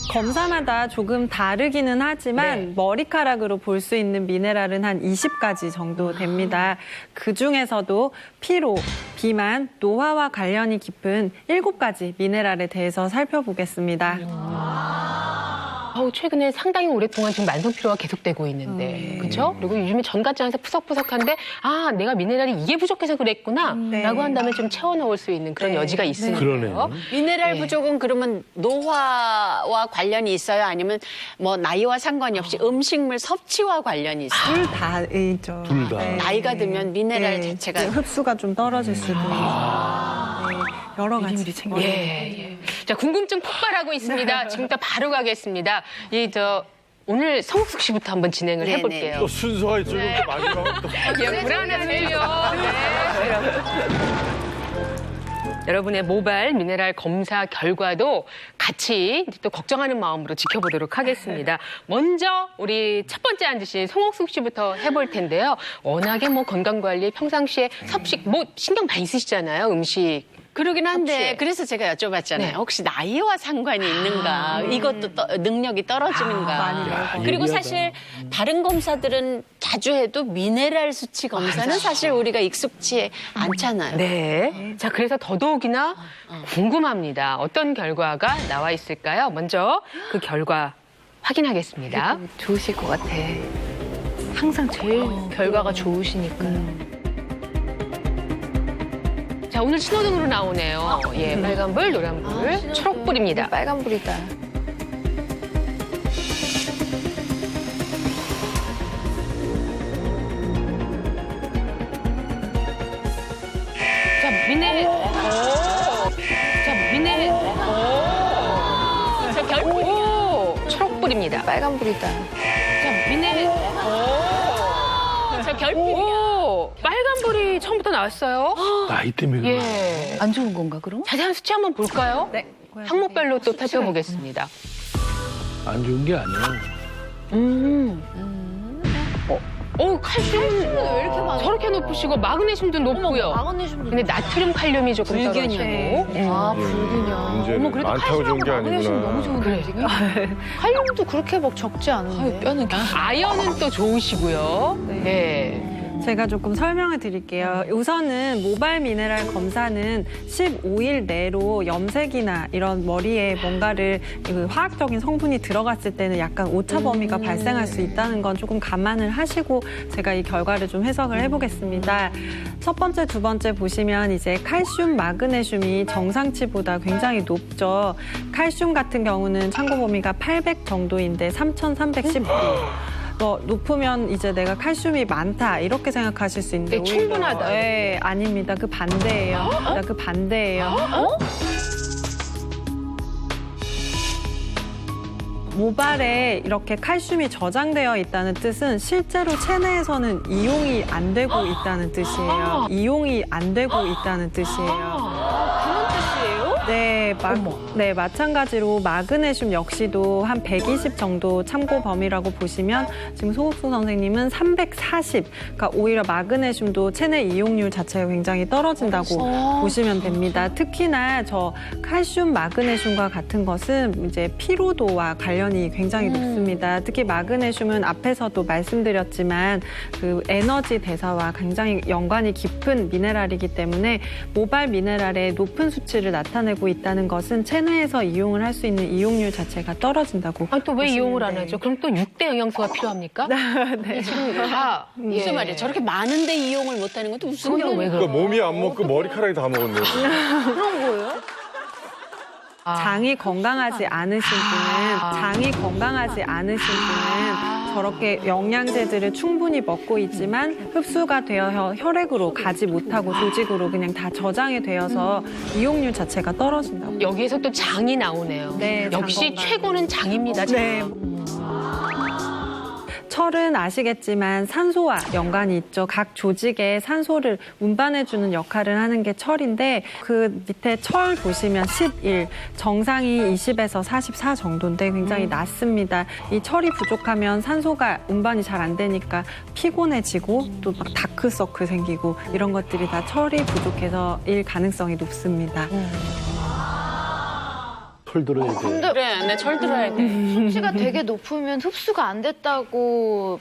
검사마다 조금 다르기는 하지만 머리카락으로 볼 수 있는 미네랄은 한 20가지 정도 됩니다. 그중에서도 피로, 비만, 노화와 관련이 깊은 7가지 미네랄에 대해서 살펴보겠습니다. 최근에 상당히 오랫동안 지금 만성 피로가 계속되고 있는데, 그렇죠? 그리고 요즘에 전 같지 않아서 푸석푸석한데, 아, 내가 미네랄이 이게 부족해서 그랬구나라고 한다면 좀 채워 넣을 수 있는 그런 여지가 있으니까요. 그러네요. 미네랄 부족은 그러면 노화와 관련이 있어요? 아니면 뭐 나이와 상관이 없이 음식물 섭취와 관련이 있어요? 둘 다이죠. 둘 다. 나이가 들면 미네랄 자체가 흡수가 좀 떨어질 수도 있고. 여러 가지. 자, 궁금증 폭발하고 있습니다. 지금부터 바로 가겠습니다. 오늘 성숙 씨부터 한번 진행을 해볼게요. 또 순서가 있죠. 또 마지막 또. 불안하세요. 여러분의 모발 미네랄 검사 결과도 같이 또 걱정하는 마음으로 지켜보도록 하겠습니다. 먼저 우리 첫 번째 앉으신 송옥숙 씨부터 해볼 텐데요. 워낙에 뭐 건강관리 평상시에 섭식 뭐 신경 많이 쓰시잖아요. 음식. 그러긴 한데 섭취에. 그래서 제가 여쭤봤잖아요. 네. 혹시 나이와 상관이 있는가? 이것도 능력이 떨어지는가? 그리고 사실 다른 검사들은 자주 해도 미네랄 수치 검사는 사실 우리가 익숙치 않잖아요. 네. 자, 그래서 더더욱이나 궁금합니다. 어떤 결과가 나와 있을까요? 먼저 그 결과 확인하겠습니다. 좋으실 것 같아. 항상 제일 결과가 좋으시니까. 자, 오늘 신호등으로 나오네요. 빨간불, 노란불, 초록불입니다. 빨간불이다. 자, 미네. 자, 미네. 자, 결불. 초록불입니다. 빨간불이다. 자, 미네. 자, 결불. 빨간불이 처음부터 나왔어요. 나이 때문에 그런 거야. 예. 안 좋은 건가, 그럼? 자세한 수치 한번 볼까요? 네. 항목별로 또 살펴보겠습니다. 안 좋은 게 아니야. 칼슘 왜 이렇게 많아? 저렇게 높으시고 마그네슘도 높고요. 마그네슘도 근데 나트륨 칼륨이 조금 떨어지고. 아, 불균형. 문제는 많다고 좋은 게 마그네슘 너무 아니구나. 좋은데, 지금? 칼륨도 그렇게 막 적지 않은데. 뼈는 아연은 또 좋으시고요. 네. 제가 조금 설명을 드릴게요. 우선은 모발 미네랄 검사는 15일 내로 염색이나 이런 머리에 뭔가를 그 화학적인 성분이 들어갔을 때는 약간 오차 범위가 발생할 수 있다는 건 조금 감안을 하시고 제가 이 결과를 좀 해석을 해보겠습니다. 첫 번째, 두 번째 보시면 이제 칼슘, 마그네슘이 정상치보다 굉장히 높죠. 칼슘 같은 경우는 참고 범위가 800 정도인데 3,310. 높으면 이제 내가 칼슘이 많다 이렇게 생각하실 수 있는데 네, 충분하다. 네, 아닙니다. 그 반대예요. 그 반대예요. 모발에 이렇게 칼슘이 저장되어 있다는 뜻은 실제로 체내에서는 이용이 안 되고 있다는 뜻이에요. 이용이 안 되고 있다는 뜻이에요. 그런 뜻이에요? 네, 마찬가지로 마그네슘 역시도 한 120 정도 참고 범위라고 보시면 지금 소옥수 선생님은 340. 그러니까 오히려 마그네슘도 체내 이용률 자체가 굉장히 떨어진다고 보시면 됩니다. 특히나 저 칼슘, 마그네슘과 같은 것은 이제 피로도와 관련이 굉장히 높습니다. 특히 마그네슘은 앞에서도 말씀드렸지만 그 에너지 대사와 굉장히 연관이 깊은 미네랄이기 때문에 모발 미네랄의 높은 수치를 나타내고 있다는 것은 체내에서 이용을 할 수 있는 이용률 자체가 떨어진다고. 또 왜 이용을 안 하죠? 그럼 또 6대 영양소가 필요합니까? 네. 지금 다 무슨 말이에요? 저렇게 많은데 이용을 못하는 것도 무슨 그건 왜 말이에요? 그러니까 몸이 안 먹고 머리카락이 다 먹었네. 그런 거예요? 장이 건강하지 않으신 분은 저렇게 영양제들을 충분히 먹고 있지만 흡수가 되어 혈액으로 가지 못하고 조직으로 그냥 다 저장이 되어서 이용률 자체가 떨어진다고. 여기에서 또 장이 나오네요. 네, 역시 장 건강. 최고는 장입니다. 장. 네. 철은 아시겠지만 산소와 연관이 있죠. 각 조직에 산소를 운반해주는 역할을 하는 게 철인데 그 밑에 철 보시면 11, 정상이 20에서 44 정도인데 굉장히 낮습니다. 이 철이 부족하면 산소가 운반이 잘 안 되니까 피곤해지고 또 막 다크서클 생기고 이런 것들이 다 철이 부족해서일 가능성이 높습니다. 철 들어야 돼. 그래, 내 철 들어야 돼. 수치가 되게 높으면 흡수가 안 됐다고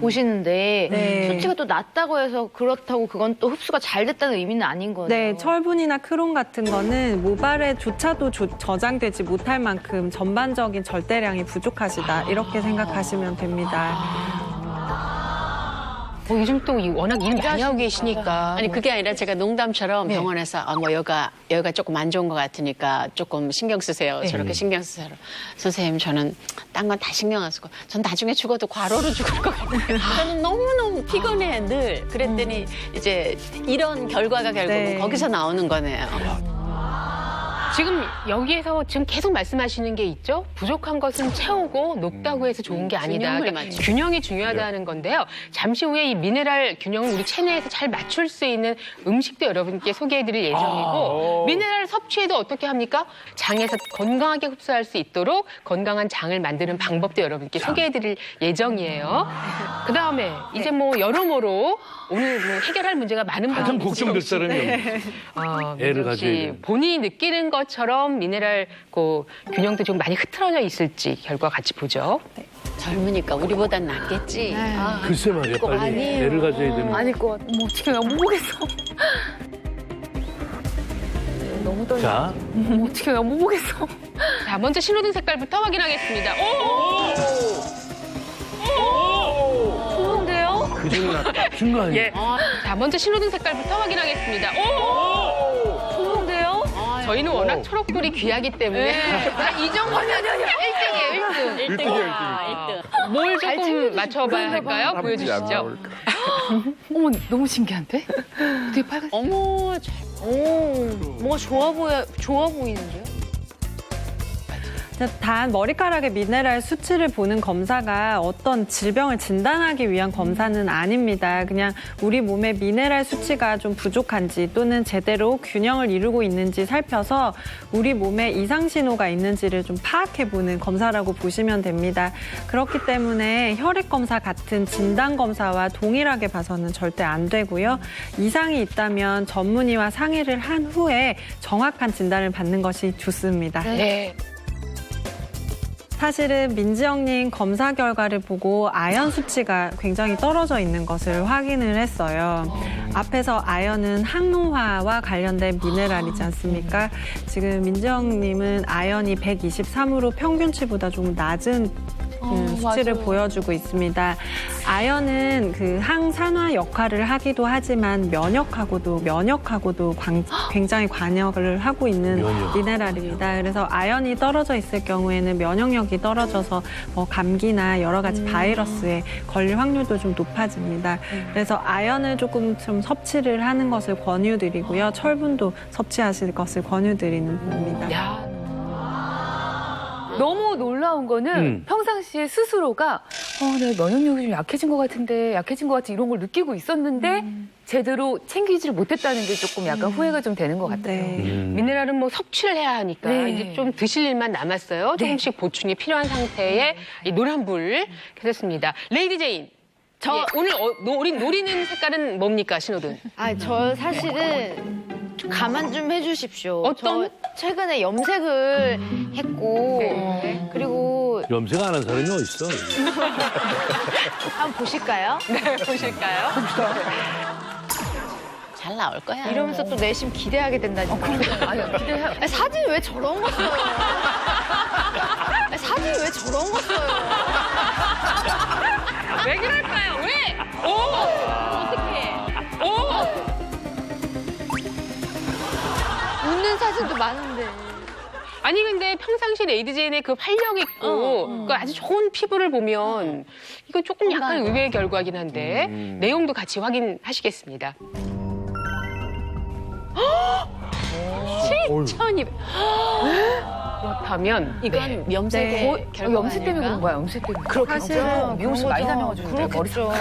보시는데 네. 수치가 또 낮다고 해서 그렇다고 그건 또 흡수가 잘 됐다는 의미는 아닌 거죠. 네, 철분이나 크롬 같은 거는 모발에조차도 저장되지 못할 만큼 전반적인 절대량이 부족하시다 이렇게 생각하시면 됩니다. 요즘 또 워낙 일 많이 하고 계시니까. 아니 그게 아니라 제가 농담처럼 병원에서 뭐 여기가 조금 안 좋은 것 같으니까 조금 신경 쓰세요. 저렇게 신경 쓰세요. 선생님 저는 딴 건 다 신경 안 쓰고 전 나중에 죽어도 과로로 죽을 것 같아요. 저는 너무너무 피곤해 늘. 그랬더니 이제 이런 결과가 결국은 네. 거기서 나오는 거네요. 지금 여기에서 지금 계속 말씀하시는 게 있죠? 부족한 것은 채우고 높다고 해서 좋은 게 아니다. 균형을 그러니까 맞추. 균형이 중요하다는 건데요. 잠시 후에 이 미네랄 균형을 우리 체내에서 잘 맞출 수 있는 음식도 여러분께 소개해드릴 예정이고 미네랄 섭취에도 어떻게 합니까? 장에서 건강하게 흡수할 수 있도록 건강한 장을 만드는 방법도 여러분께 소개해드릴 예정이에요. 그다음에 이제 뭐 여러모로 오늘 뭐 해결할 문제가 많은 가장 분들이 걱정될 사람이 애를 애를 가져야 돼. 본인이 느끼는 것처럼 미네랄 균형도 좀 많이 흐트러져 있을지 결과 같이 보죠. 젊으니까 우리보단 낫겠지. 아, 글쎄 말이야, 빨리 아니에요. 애를 가져야 되는. 아닐 것 같아. 어머, 어떻게 못 보겠어. 너무 떨려. 자, 어머, 어떻게 못 보겠어. 자, 먼저 신호등 색깔부터 확인하겠습니다. 좋은데요? 그 정도 낫다. 큰 거 아니야? 예. 자, 먼저 신호등 색깔부터 확인하겠습니다. 좋은데요? 저희는 워낙 초록불이 귀하기 때문에 이 정도면 1등이에요, 1등. 1등. 뭘 조금 맞춰봐야 할까요? 보여주시죠. 어머, 너무 신기한데? 되게 빨간. 어머, 뭔가 좋아 보이는데요? 단 머리카락의 미네랄 수치를 보는 검사가 어떤 질병을 진단하기 위한 검사는 아닙니다. 그냥 우리 몸의 미네랄 수치가 좀 부족한지 또는 제대로 균형을 이루고 있는지 살펴서 우리 몸에 이상 신호가 있는지를 좀 파악해보는 검사라고 보시면 됩니다. 그렇기 때문에 혈액 검사 같은 진단 검사와 동일하게 봐서는 절대 안 되고요. 이상이 있다면 전문의와 상의를 한 후에 정확한 진단을 받는 것이 좋습니다. 네. 사실은 민지영님 검사 결과를 보고 아연 수치가 굉장히 떨어져 있는 것을 확인을 했어요. 앞에서 아연은 항노화와 관련된 미네랄이지 않습니까? 지금 민지영님은 아연이 123으로 평균치보다 조금 낮은 수치를 맞아요. 보여주고 있습니다. 아연은 그 항산화 역할을 하기도 하지만 면역하고도 굉장히 관여를 하고 있는 미네랄입니다. 그래서 아연이 떨어져 있을 경우에는 면역력이 떨어져서 뭐 감기나 여러 가지 바이러스에 걸릴 확률도 좀 높아집니다. 그래서 아연을 조금 좀 섭취를 하는 것을 권유드리고요. 철분도 섭취하실 것을 권유드리는 겁니다. 야, 너무 놀라운 거는 평상시에 스스로가 내가 면역력이 좀 약해진 것 같은데 이런 걸 느끼고 있었는데 제대로 챙기지를 못했다는 게 조금 약간 후회가 좀 되는 것 같아요. 네. 미네랄은 뭐 섭취를 해야 하니까 네. 이제 좀 드실 일만 남았어요. 조금씩 보충이 필요한 상태의 이 노란불 켰습니다. 레이디 제인. 오늘 우리 노리는 색깔은 뭡니까, 신호등? 저 사실은 좀 가만 좀 해주십시오. 어떤? 저 최근에 염색을 했고 그리고 염색 안 한 사람이 어딨어? 한번 보실까요? 네, 보실까요? 잘 나올 거야. 이러면서 또 내심 기대하게 된다니까. 아니, 사진 왜 저런 거 써요? 아니, 사진 왜 저런 거 써요? 왜 그럴까요? 왜? 어떡해. 웃는 사진도 많은데. 아니 근데 평상시 레이디 제인의 그 활력 있고 그 아주 좋은 피부를 보면 이건 조금 약간 의외의 결과긴 한데 내용도 같이 확인하시겠습니다. 7,200. 그렇다면 이건 염색의 결과가 염색 때문에 그런 거야, 염색 때문에. 사실은 미용실 많이 다녀가지고 그렇겠죠.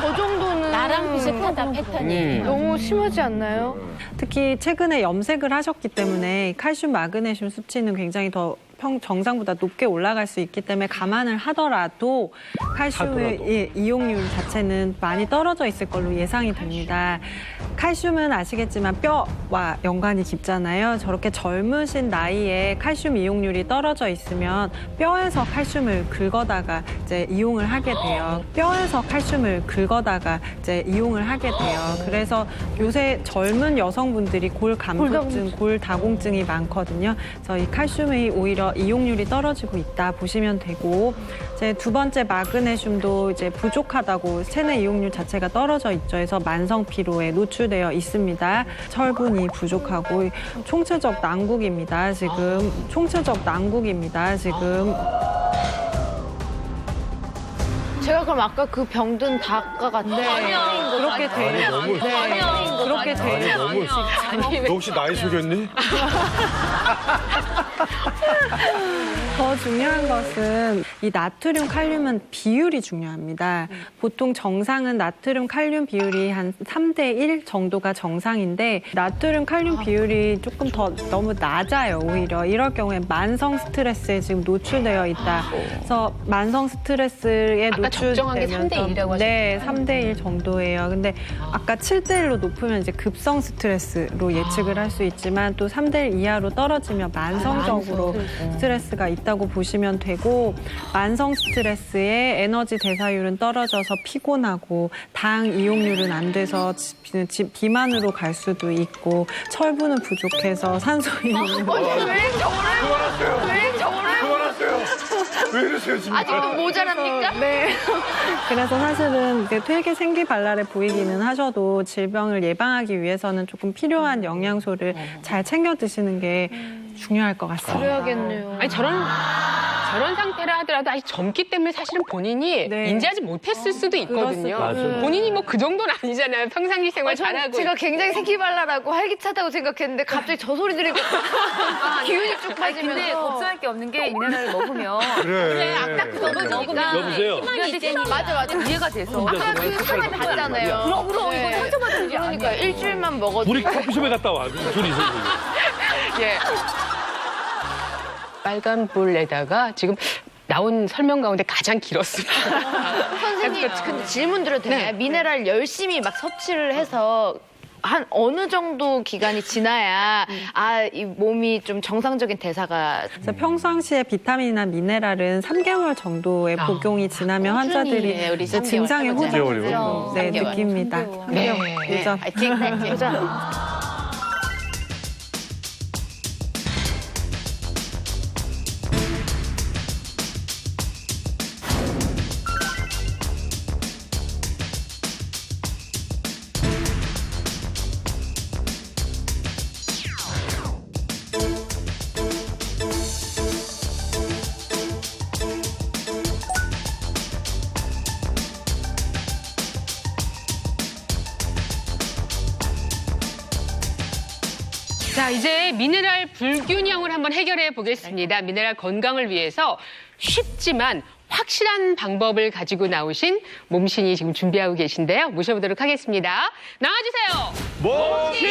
그 정도는 나랑 비슷하다 패턴이. 너무 심하지 않나요? 특히 최근에 염색을 하셨기 때문에 칼슘, 마그네슘 수치는 굉장히 더 정상보다 높게 올라갈 수 있기 때문에 감안을 하더라도 칼슘의 이용률 자체는 많이 떨어져 있을 걸로 예상이 됩니다. 칼슘은 아시겠지만 뼈와 연관이 깊잖아요. 저렇게 젊으신 나이에 칼슘 이용률이 떨어져 있으면 뼈에서 칼슘을 긁어다가 이제 이용을 하게 돼요. 뼈에서 칼슘을 긁어다가 이제 이용을 하게 돼요. 그래서 요새 젊은 여성분들이 골감소증, 골다공증이 많거든요. 그래서 이 칼슘이 오히려 이용률이 떨어지고 있다 보시면 되고, 이제 두 번째 마그네슘도 이제 부족하다고 체내 이용률 자체가 떨어져 있죠. 그래서 만성 피로에 노출되어 있습니다. 철분이 부족하고 총체적 난국입니다. 총체적 난국입니다. 제가 그럼 아까 그 병든 닭과 같은 네, 그렇게 돼요. 너무 그렇게 돼요. 너무 너 혹시 나이 속였니? 더 중요한 것은 이 나트륨, 칼륨은 비율이 중요합니다. 보통 정상은 나트륨, 칼륨 비율이 한 3대1 정도가 정상인데 나트륨, 칼륨 비율이 조금 더 너무 낮아요, 오히려. 이럴 경우에 만성 스트레스에 지금 노출되어 있다. 그래서 만성 스트레스에 아까 적정한 게 3대1이라고 하셨잖아요. 네, 3대1 정도예요. 근데 아까 7대1로 높으면 이제 급성 스트레스로 예측을 할 수 있지만 또 3대1 이하로 떨어지면 만성적으로 스트레스가 있다고 보시면 되고, 만성 스트레스에 에너지 대사율은 떨어져서 피곤하고 당 이용률은 안 돼서 비만으로 갈 수도 있고, 철분은 부족해서 산소 이용률 왜 이러세요 지금? 아직도 모자랍니까? 네. 그래서 사실은 되게 생기발랄해 보이기는 하셔도 질병을 예방하기 위해서는 조금 필요한 영양소를 잘 챙겨 드시는 게 중요할 것 같습니다. 그래야겠네요. 아니 저런 상태라 하더라도 아직 젊기 때문에 사실은 본인이 네. 인지하지 못했을 수도 있거든요. 맞아요. 본인이 뭐 그 정도는 아니잖아요. 평상시 생활 잘하고. 제가 굉장히 생기발랄하고 활기차다고 생각했는데 갑자기 저 소리 들으니까 기운이 쭉 근데 빠지면서. 걱정할 게 없는 게 미네랄을 먹으면 그래. 아까 그 정도 먹으면 여보세요? 우리한테 맞아. 이해가 돼서 아까 그 사진 봤잖아요. 그럼 이거 상처받은 게 그러니까 아니에요. 일주일만 먹어도. 우리 커피숍에 갔다 와. 둘이서. 예. 빨간 볼에다가 지금 나온 설명 가운데 가장 길었습니다. 선생님, 근데 질문 드려도 되나요? 네. 미네랄 열심히 막 섭취를 해서 한 어느 정도 기간이 지나야 이 몸이 좀 정상적인 대사가. 그래서 평상시에 비타민이나 미네랄은 3개월 정도의 복용이 지나면 환자들이 우리 이제 3개월 증상의 해보자. 호전을 네, 3개월. 느낍니다. 3개월. 도전. 파이팅! 도전! 자, 이제 미네랄 불균형을 한번 해결해 보겠습니다. 미네랄 건강을 위해서 쉽지만 확실한 방법을 가지고 나오신 몸신이 지금 준비하고 계신데요. 모셔보도록 하겠습니다. 나와주세요. 몸신!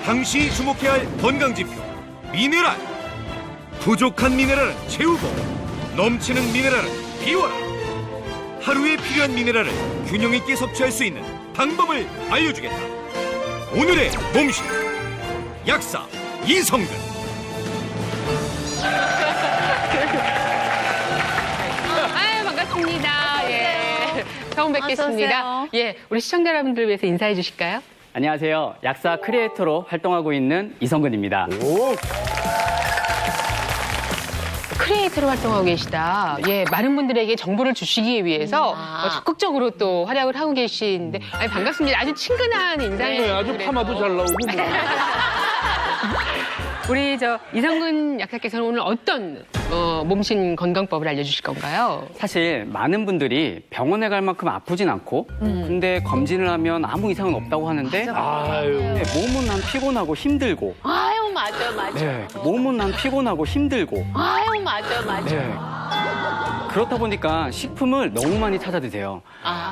당신이 주목해야 할 건강지표 미네랄. 부족한 미네랄은 채우고 넘치는 미네랄은 비워라. 하루에 필요한 미네랄을 균형 있게 섭취할 수 있는 방법을 알려주겠다. 오늘의 몸신 약사 이성근. 아유, 반갑습니다. 예. 처음 뵙겠습니다. 어서 오세요. 예, 우리 시청자 여러분들 위해서 인사해 주실까요? 안녕하세요. 약사 크리에이터로 활동하고 있는 이성근입니다. 크리에이터로 활동하고 계시다. 예, 많은 분들에게 정보를 주시기 위해서 적극적으로 또 활약을 하고 계신데, 아니, 반갑습니다. 아주 친근한 인상이. 네, 아주 파마도 잘 나오고. 뭐. 우리 이성근 약사께서는 오늘 어떤 몸신 건강법을 알려주실 건가요? 사실 많은 분들이 병원에 갈 만큼 아프진 않고 근데 검진을 하면 아무 이상은 없다고 하는데 아유. 네, 몸은 난 피곤하고 힘들고 아유, 맞아. 네, 몸은 난 피곤하고 힘들고 아유, 맞아. 네. 그렇다 보니까 식품을 너무 많이 찾아 드세요.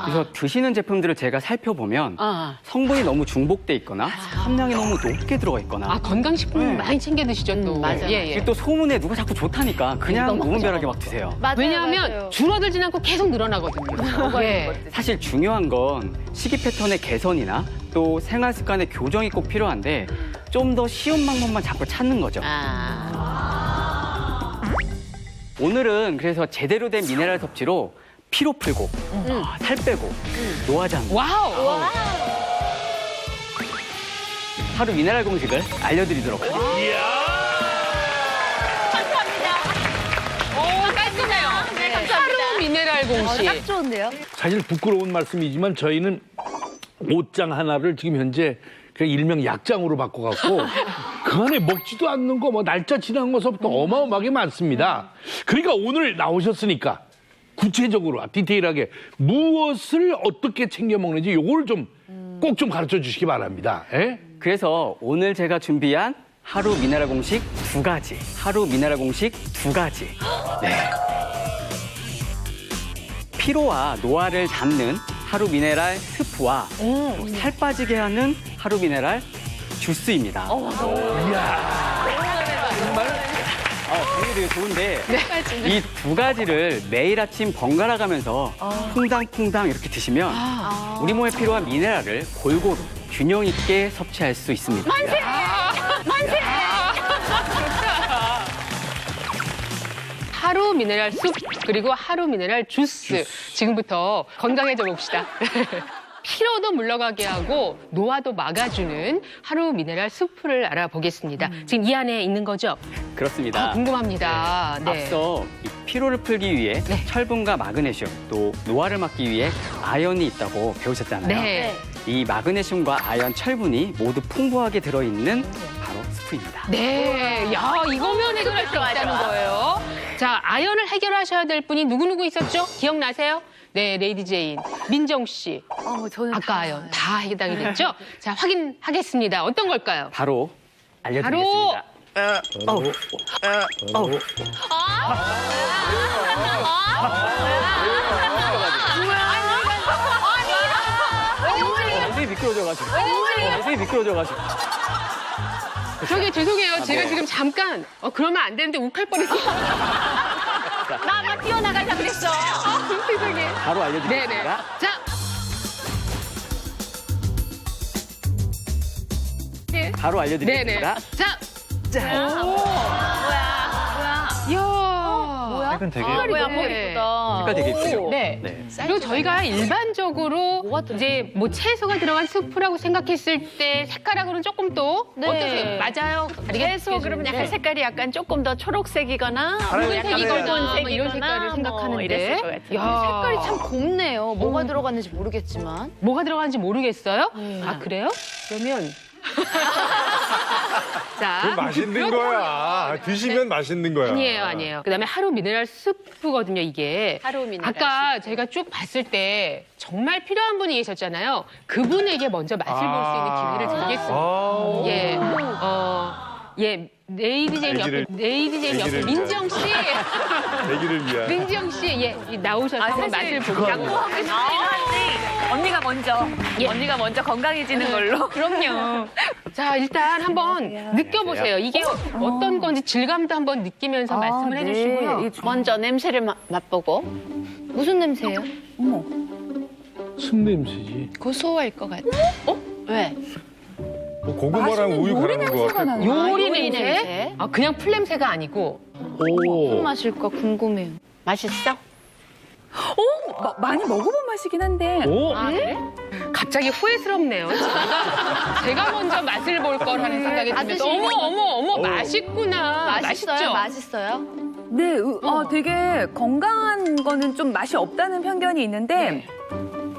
그래서 드시는 제품들을 제가 살펴보면 성분이 너무 중복돼 있거나 함량이 너무 높게 들어가 있거나 건강식품 많이 챙겨 드시죠, 또. 맞아요. 예, 예. 그리고 또 소문에 누가 자꾸 좋다니까 그냥 무분별하게 막 드세요. 맞아요, 왜냐하면 맞아요. 줄어들진 않고 계속 늘어나거든요. 예. 사실 중요한 건 식이 패턴의 개선이나 또 생활 습관의 교정이 꼭 필요한데 좀 더 쉬운 방법만 자꾸 찾는 거죠. 오늘은 그래서 제대로 된 미네랄 섭취로 피로 풀고 살 빼고 노화지 않고 와우! 하루 미네랄 공식을 알려드리도록 하겠습니다. 깔끔해요. 하루 미네랄 공식. 딱 좋은데요? 사실 부끄러운 말씀이지만 저희는 옷장 하나를 지금 현재 그냥 일명 약장으로 바꿔갖고 그 안에 먹지도 않는 거 뭐 날짜 지난 거서부터 어마어마하게 많습니다. 그러니까 오늘 나오셨으니까 구체적으로 디테일하게 무엇을 어떻게 챙겨 먹는지 요걸 좀 꼭 좀 가르쳐 주시기 바랍니다. 예? 그래서 오늘 제가 준비한 하루 미네랄 공식 2가지. 하루 미네랄 공식 2가지. 네. 피로와 노화를 잡는 하루 미네랄 스프와 또 살 빠지게 하는 하루 미네랄 주스입니다. 정말 되게 좋은데 이 2가지를 매일 아침 번갈아 가면서 퐁당퐁당 이렇게 드시면 우리 몸에 필요한 미네랄을 골고루 균형 있게 섭취할 수 있습니다. 하루 미네랄 숲 그리고 하루 미네랄 주스. 지금부터 건강해져 봅시다. 피로도 물러가게 하고 노화도 막아주는 하루 미네랄 수프를 알아보겠습니다. 지금 이 안에 있는 거죠? 그렇습니다. 궁금합니다. 네. 앞서 이 피로를 풀기 위해 철분과 마그네슘 또 노화를 막기 위해 아연이 있다고 배우셨잖아요. 네. 이 마그네슘과 아연, 철분이 모두 풍부하게 들어있는 바로 스프입니다. 네. 야, 이거면 해결할 수 있다는 거예요. 자, 아연을 해결하셔야 될 분이 누구누구 있었죠? 기억나세요? 네, 레이디 제인, 민정 씨. 저는 아까 아연 다 해당이 됐죠? 자, 확인하겠습니다. 어떤 걸까요? 바로 알려드리겠습니다. 선생님이 미끄러져가지고. 선생님이 미끄러져가지고. 저기 죄송해요. 제가 지금 잠깐 그러면 안 되는데 욱할 뻔했어요. 나 뛰어나가자 그랬어. 세상에. 바로 알려드리겠습니다. 네네. 자. 바로 알려드리겠습니다. 네네. 자. 이야. 색은 되게 뭐야, 예쁘다. 색깔 되게 예쁘죠? 네. 네. 그리고 저희가 일반적으로 이제 뭐 채소가 들어간 스프라고 생각했을 때 색깔하고는 조금 또 어떠세요? 맞아요. 채소 그러면 약간 색깔이 약간 조금 더 초록색이거나 붉은색이거나 뭐 이런 색깔을 뭐 생각하는데 이랬을 것 같은데. 야, 색깔이 참 곱네요. 뭐가 들어갔는지 모르겠지만. 뭐가 들어가는지 모르겠어요? 아 그래요? 그러면 자, 그건 맛있는 거야. 드시면 맛있는 거야. 아니에요. 그다음에 하루 미네랄 스프거든요, 이게. 하루 미네랄 아까 제가 쭉 봤을 때 정말 필요한 분이 계셨잖아요. 그분에게 먼저 맛을 볼 수 있는 기회를 드리겠습니다. 예. 예. 레이디젠 옆에 민지영 씨. 애기를 위한. 민지영 씨, 예, 나오셔서 한번 맛을 보고. 언니가 먼저. 언니가 먼저 건강해지는 걸로. 그럼요. 자, 일단 한번 느껴보세요. 이게 어떤 건지 질감도 한번 느끼면서 말씀을 해주시고요. 먼저 냄새를 맛보고. 무슨 냄새예요? 숨 냄새지. 고소할 것 같아. 왜? 뭐 고구마랑 우유 갈아놓은 거 같아. 요리 요리 냄새? 냄새? 그냥 풀 냄새가 아니고. 무슨 맛일까 궁금해요. 맛있어? 많이 먹어본 맛이긴 한데. 오? 갑자기 후회스럽네요. 제가 먼저 맛을 볼 거라는 생각이 들면서 어머 맛있구나. 맛있죠? 맛있어요? 네, 되게 건강한 거는 좀 맛이 없다는 편견이 있는데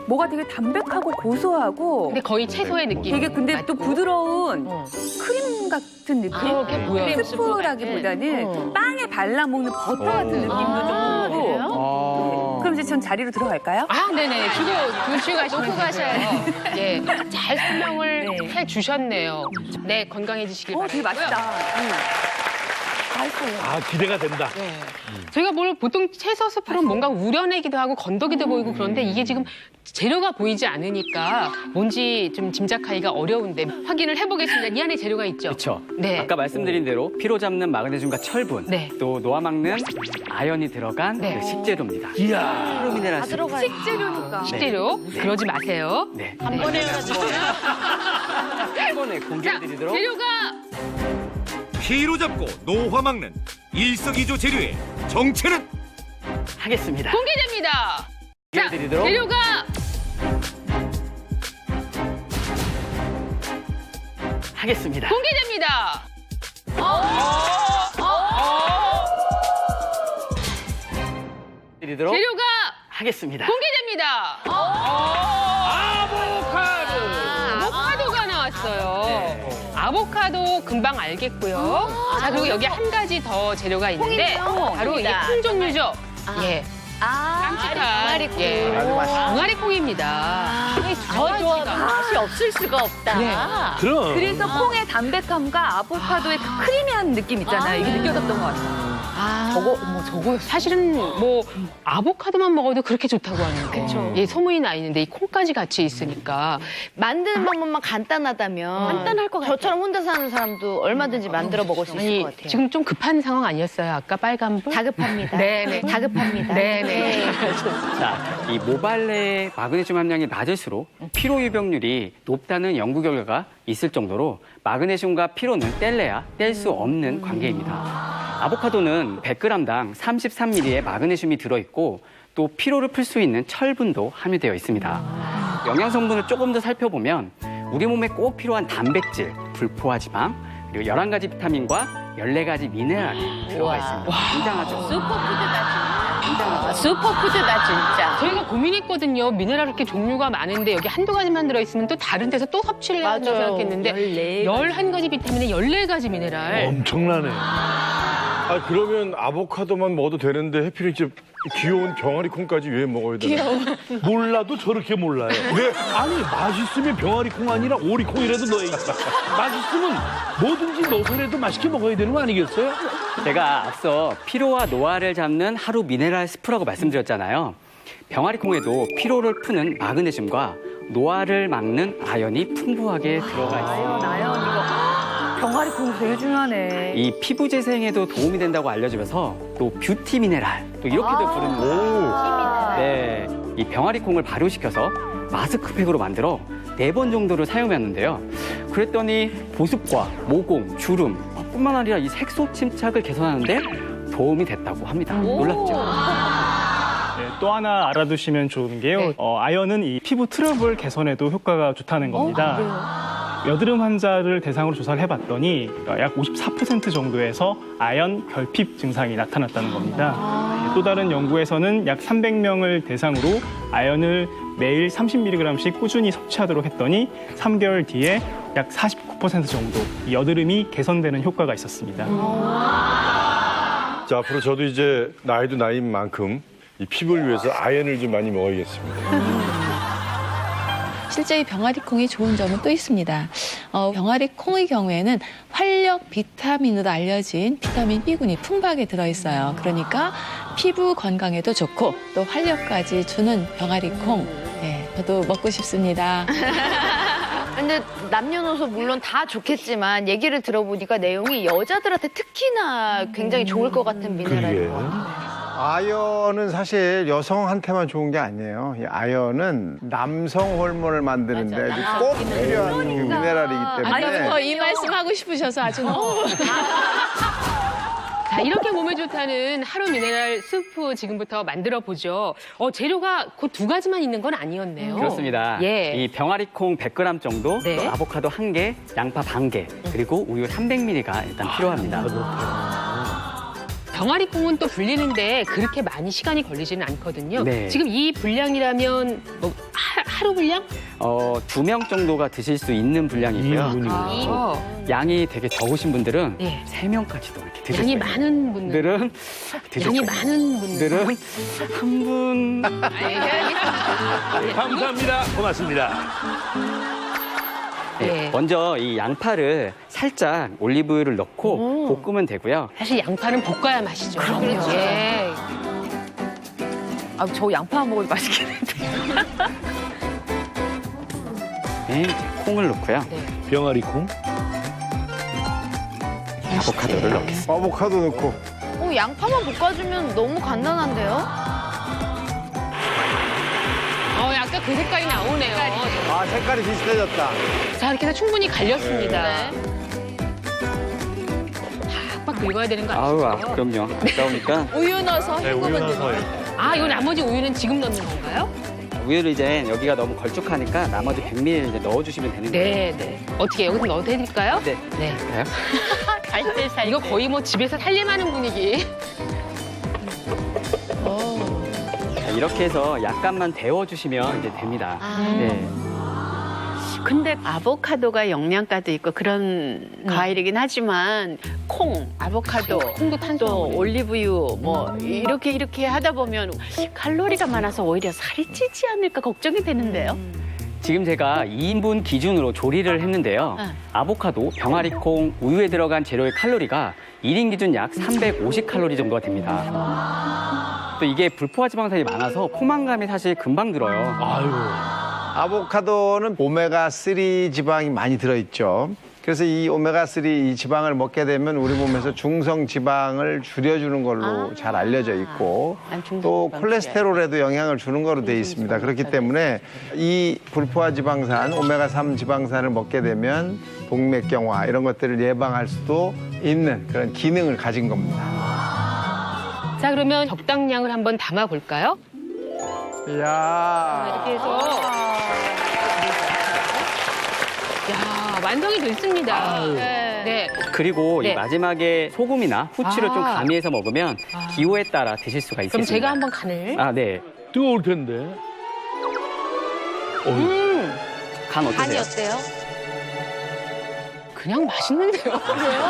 뭐가 되게 담백하고 고소하고 근데 거의 채소의 느낌. 되게 근데 또 부드러운 크림 같은 느낌? 그렇게 보여요. 스프라기보다는 빵에 발라 먹는 버터 같은 느낌도 좀 들고. 그럼 이제 전 자리로 들어갈까요? 네네. 주고 가시면 되고요. 예, 잘 설명을 해주셨네요. 네, 건강해지시길 바라고요. 되게 맛있다. 아, 기대가 된다. 저희가 뭘 보통 채소 스프는 뭔가 우려내기도 하고 건더기도 보이고 그런데 이게 지금 재료가 보이지 않으니까 뭔지 좀 짐작하기가 어려운데 확인을 해보겠습니다. 이 안에 재료가 있죠? 그렇죠. 네. 아까 말씀드린 대로 피로 잡는 마그네슘과 철분, 네. 또 노화 막는 아연이 들어간 네. 그 식재료입니다. 이야. 하루 미네랄 스프. 식재료니까. 식재료 그러지 마세요. 네. 한 번에 한 번에 공개해드리도록. 재료가 피로 잡고 노화 막는 일석이조 재료의 정체는 하겠습니다. 공개됩니다. 자, 공개해드리도록. 재료가 하겠습니다. 공개됩니다. 드리도록 재료가 하겠습니다. 공개됩니다. 아보카도가 나왔어요. 아보카도 금방 알겠고요. 자, 그리고 여기 한 가지 더 재료가 있는데 바로 이게 콩 종류죠. 예. 깜찍한 병아리콩. 예. 병아리콩입니다. 더 좋아 맛이 없을 수가 없다. 그럼. 그래서 콩의 담백함과 아보카도의 그 크리미한 느낌 있잖아요. 이게 느껴졌던 것 같아요. 저거 사실은 뭐 아보카도만 먹어도 그렇게 좋다고 하는데 예, 소문이 나 있는데 이 콩까지 같이 있으니까 만드는 방법만 간단하다면 간단할 것 같아요. 저처럼 혼자 사는 사람도 얼마든지 만들어 먹을 수 있을 아니 것 같아요. 지금 좀 급한 상황 아니었어요? 아까 빨간불? 다급합니다. 네네. 다급합니다. 네네. 자, 이 모발레의 마그네슘 함량이 낮을수록 피로 유병률이 높다는 연구 결과가 있을 정도로 마그네슘과 피로는 뗄래야 뗄 수 없는 관계입니다. 아보카도는 100g당 33ml의 마그네슘이 들어있고 또 피로를 풀 수 있는 철분도 함유되어 있습니다. 영양 성분을 조금 더 살펴보면 우리 몸에 꼭 필요한 단백질, 불포화지방, 그리고 11가지 비타민과 14가지 미네랄이 들어가 있습니다. 굉장하죠? 슈퍼푸드다 진짜. 저희가 고민했거든요. 미네랄 이렇게 종류가 많은데 여기 한두 가지만 들어있으면 또 다른 데서 또 섭취를 한다고 맞아요. 생각했는데 11가지 비타민에 14가지 미네랄. 엄청나네. 아, 그러면 아보카도만 먹어도 되는데 해피는 이제 귀여운 병아리 콩까지 왜 먹어야 되나? 몰라도 저렇게 몰라요. 아니, 맛있으면 병아리 콩 아니라 오리 콩이라도 넣어야겠다. 맛있으면 뭐든지 넣어서라도 맛있게 먹어야 되는 거 아니겠어요? 제가 앞서 피로와 노화를 잡는 하루 미네랄 스프라고 말씀드렸잖아요. 병아리 콩에도 피로를 푸는 마그네슘과 노화를 막는 아연이 풍부하게 들어가 있습니다. 아연 이거. 병아리 콩 되게 중요하네. 이 피부 재생에도 도움이 된다고 알려지면서 또 뷰티 미네랄 또 이렇게도 부릅니다. 네, 이 병아리 콩을 발효시켜서 마스크팩으로 만들어 4번 정도를 사용했는데요. 그랬더니 보습과 모공, 주름 뿐만 아니라 이 색소 침착을 개선하는데 도움이 됐다고 합니다. 놀랍죠? 네, 또 하나 알아두시면 좋은 게요. 네. 아연은 이 피부 트러블 개선에도 효과가 좋다는 겁니다. 여드름 환자를 대상으로 조사를 해봤더니 약 54% 정도에서 아연 결핍 증상이 나타났다는 겁니다. 또 다른 연구에서는 약 300명을 대상으로 아연을 매일 30mg씩 꾸준히 섭취하도록 했더니 3개월 뒤에 약 49% 정도 이 여드름이 개선되는 효과가 있었습니다. 자, 앞으로 저도 이제 나이도 나이인 만큼 이 피부를 위해서 아연을 좀 많이 먹어야겠습니다. 실제 이 병아리 콩이 좋은 점은 또 있습니다. 병아리 콩의 경우에는 활력 비타민으로 알려진 비타민 B군이 풍부하게 들어있어요. 그러니까 피부 건강에도 좋고 또 활력까지 주는 병아리 콩. 네, 저도 먹고 싶습니다. 근데 남녀노소 물론 다 좋겠지만 얘기를 들어보니까 내용이 여자들한테 특히나 굉장히 좋을 것 같은 미네랄인 것 같아요. 아연은 사실 여성한테만 좋은 게 아니에요. 이 아연은 남성 호르몬을 만드는데 맞아. 꼭 필요한 그 미네랄이기 때문에 이 말씀 하고 싶으셔서 아주 너무. 자, 이렇게 몸에 좋다는 하루 미네랄 스프 지금부터 만들어 보죠. 재료가 그 2가지만 있는 건 아니었네요. 그렇습니다. 예. 이 병아리 콩 100g 정도, 네. 또 아보카도 1개, 양파 반 개, 그리고 우유 300ml가 일단 필요합니다. 병아리 콩은 또 불리는데 그렇게 많이 시간이 걸리지는 않거든요. 네. 지금 이 분량이라면 뭐 하루 분량? 2명 정도가 드실 수 있는 분량이고요. 양이 되게 적으신 분들은 네. 3명까지도 이렇게 드실 수 양이 있어요. 많은 분들은 양이 많은 분들은 한 분. 감사합니다. 고맙습니다. 네. 먼저 이 양파를 살짝 올리브유를 넣고 볶으면 되고요. 사실 양파는 볶아야 맛이죠. 그렇죠. 예. 아, 저 양파 먹어도 맛있겠는데. 네, 이제 콩을 넣고요. 병아리 콩. 아보카도를 넣겠습니다. 아보카도 넣고. 양파만 볶아주면 너무 간단한데요? 약간 그 색깔이 나오네요. 아, 색깔이 비슷해졌다. 자, 이렇게 해서 충분히 갈렸습니다. 팍팍 긁어야 되는 거 아우, 아시죠? 그럼요. 아까우니까 우유 넣어서 네, 우유 헹구면 넣어서. 됩니다. 아, 이 나머지 우유는 지금 넣는 건가요? 우유를 이제 여기가 너무 걸쭉하니까 나머지 100ml 이제 넣어주시면 되는 거예요. 네, 네. 어떻게 여기서 넣어도 해드릴까요? 네. 네. 돼요? 살뜰살뜰. 이거 거의 뭐 집에서 살림하는 분위기. 자, 이렇게 해서 약간만 데워주시면 이제 됩니다. 네. 근데 아보카도가 영양가도 있고 그런 과일이긴 하지만 콩, 아보카도, 콩도 또 올리브유 뭐 이렇게 하다 보면 칼로리가 많아서 오히려 살이 찌지 않을까 걱정이 되는데요. 지금 제가 2인분 기준으로 조리를 했는데요. 아보카도, 병아리콩, 우유에 들어간 재료의 칼로리가 1인 기준 약 350칼로리 정도가 됩니다. 또 이게 불포화 지방산이 많아서 포만감이 사실 금방 들어요. 아유. 아보카도는 오메가3 지방이 많이 들어있죠. 그래서 이 오메가3 이 지방을 먹게 되면 우리 몸에서 중성 지방을 줄여주는 걸로 잘 알려져 있고 또 콜레스테롤에도 영향을 주는 거로 돼 있습니다. 그렇기 때문에 이 불포화 지방산, 오메가3 지방산을 먹게 되면 동맥경화 이런 것들을 예방할 수도 있는 그런 기능을 가진 겁니다. 자, 그러면 적당량을 한번 담아 볼까요? 이야. 이렇게 해서. 야, 완성이 됐습니다. 네. 그리고 네. 이 마지막에 소금이나 후추를 좀 가미해서 먹으면 기호에 따라 드실 수가 그럼 있습니다. 제가 한번 간을. 아, 네. 뜨거울 텐데. 간 어떠세요? 간이 어때요? 그냥 맛있는데요? 그래요?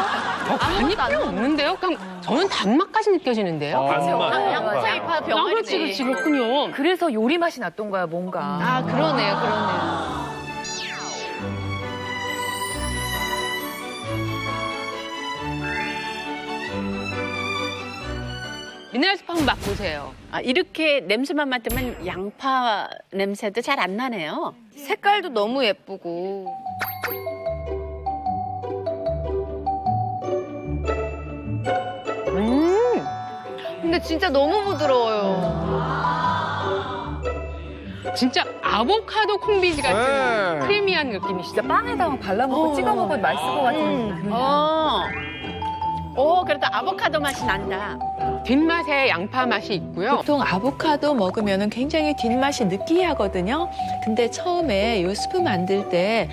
간이 필요 없는데요? 그냥 저는 단맛까지 느껴지는데요? 양파이파 병아리. 그렇지, 그렇군요. 그래서 요리 맛이 났던 거야, 뭔가. 아, 그러네요. 미네랄 스프 한번 맛보세요. 이렇게 냄새만 맡으면 양파 냄새도 잘 안 나네요. 색깔도 너무 예쁘고. 근데 진짜 너무 부드러워요. 진짜 아보카도 콩비지 같은 크리미한 느낌이시죠? 진짜 빵에다가 발라먹고 찍어 먹어도 맛있을 것 같은. 그래도 아보카도 맛이 난다. 뒷맛에 양파 맛이 있고요. 보통 아보카도 먹으면 굉장히 뒷맛이 느끼하거든요. 근데 처음에 이 스프 만들 때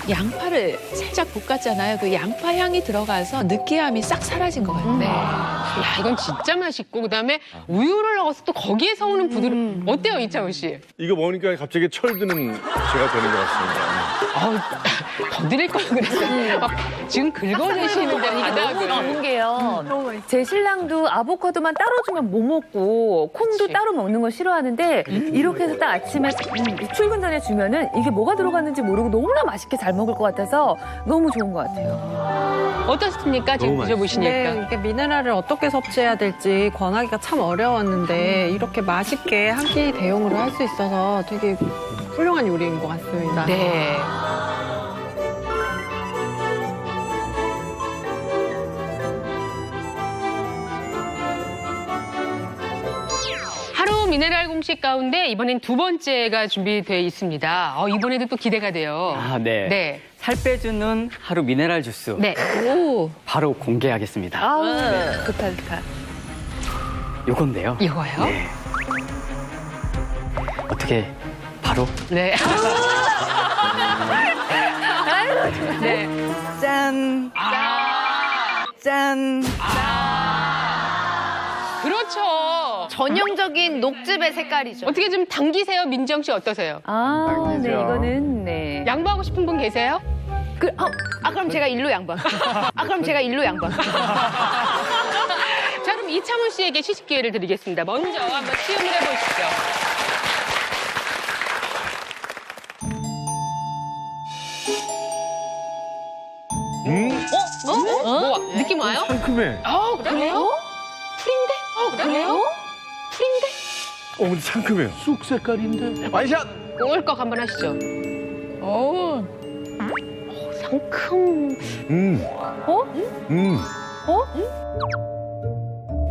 양파를 살짝 볶았잖아요. 그 양파 향이 들어가서 느끼함이 싹 사라진 것 같아요. 야, 이건 진짜 맛있고 그다음에 우유를 넣어서 또 거기에서 오는 부드러움. 어때요, 이창훈 씨? 이거 먹으니까 갑자기 철드는 제가 되는 것 같습니다. 더 드릴 걸 그랬어요. 지금 긁어내시는데 너무 바닥을. 좋은 게요. 제 신랑도 아보카도만 따로 주면 못 먹고 콩도 따로 먹는 거 싫어하는데 이렇게 해서 딱 아침에 출근 전에 주면은 이게 뭐가 들어갔는지 모르고 너무나 맛있게 잘 먹을 것 같아서 너무 좋은 것 같아요. 어떻습니까? 지금 드셔보시니까. 네, 이게 미네랄을 어떻게 섭취해야 될지 권하기가 참 어려웠는데 이렇게 맛있게 한 끼 대용으로 할 수 있어서 되게 훌륭한 요리인 것 같습니다. 네. 하루 미네랄 공식 가운데 이번엔 두 번째가 준비되어 있습니다. 이번에도 또 기대가 돼요. 아, 네. 네. 살 빼주는 하루 미네랄 주스. 네. 오, 바로 공개하겠습니다. 아우, 좋다, 좋다. 요건데요. 이거요? 네. 어떻게 바로? 네. 네. 짠. 짠. 그렇죠. 전형적인 녹즙의 색깔이죠. 어떻게 좀 당기세요? 민정 씨 어떠세요? 네, 이거는, 네. 양보하고 싶은 분 계세요? 그럼 제가 일로 양보. 자, 그럼 이창훈 씨에게 시식 기회를 드리겠습니다. 먼저 한번 시음을 해보시죠. 뭐 느낌 와요? 상큼해. 그래요? 풀인데? 그래요? 풀인데? 근데 상큼해요. 쑥 색깔인데. 완샷. 꿀꺽 한번 하시죠. 상큼.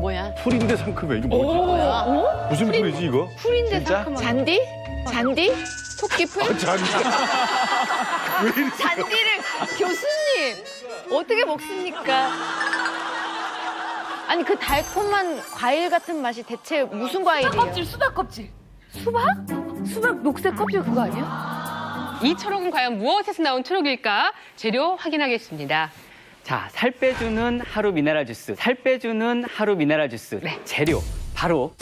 뭐야? 풀인데 상큼해. 이거 뭐지? 무슨 풀이지 이거? 풀인데 진짜? 상큼한. 잔디? 잔디? 토끼풀? 잔디. 왜 이래? 잔디를 교수님 어떻게 먹습니까? 아니 그 달콤한 과일 같은 맛이 대체 무슨 과일이에요? 수박 껍질. 수박? 수박 녹색 껍질 그거 아니야? 이 초록은 과연 무엇에서 나온 초록일까? 재료 확인하겠습니다. 자, 살 빼주는 하루 미네랄 주스. 살 빼주는 하루 미네랄 주스. 네. 재료 바로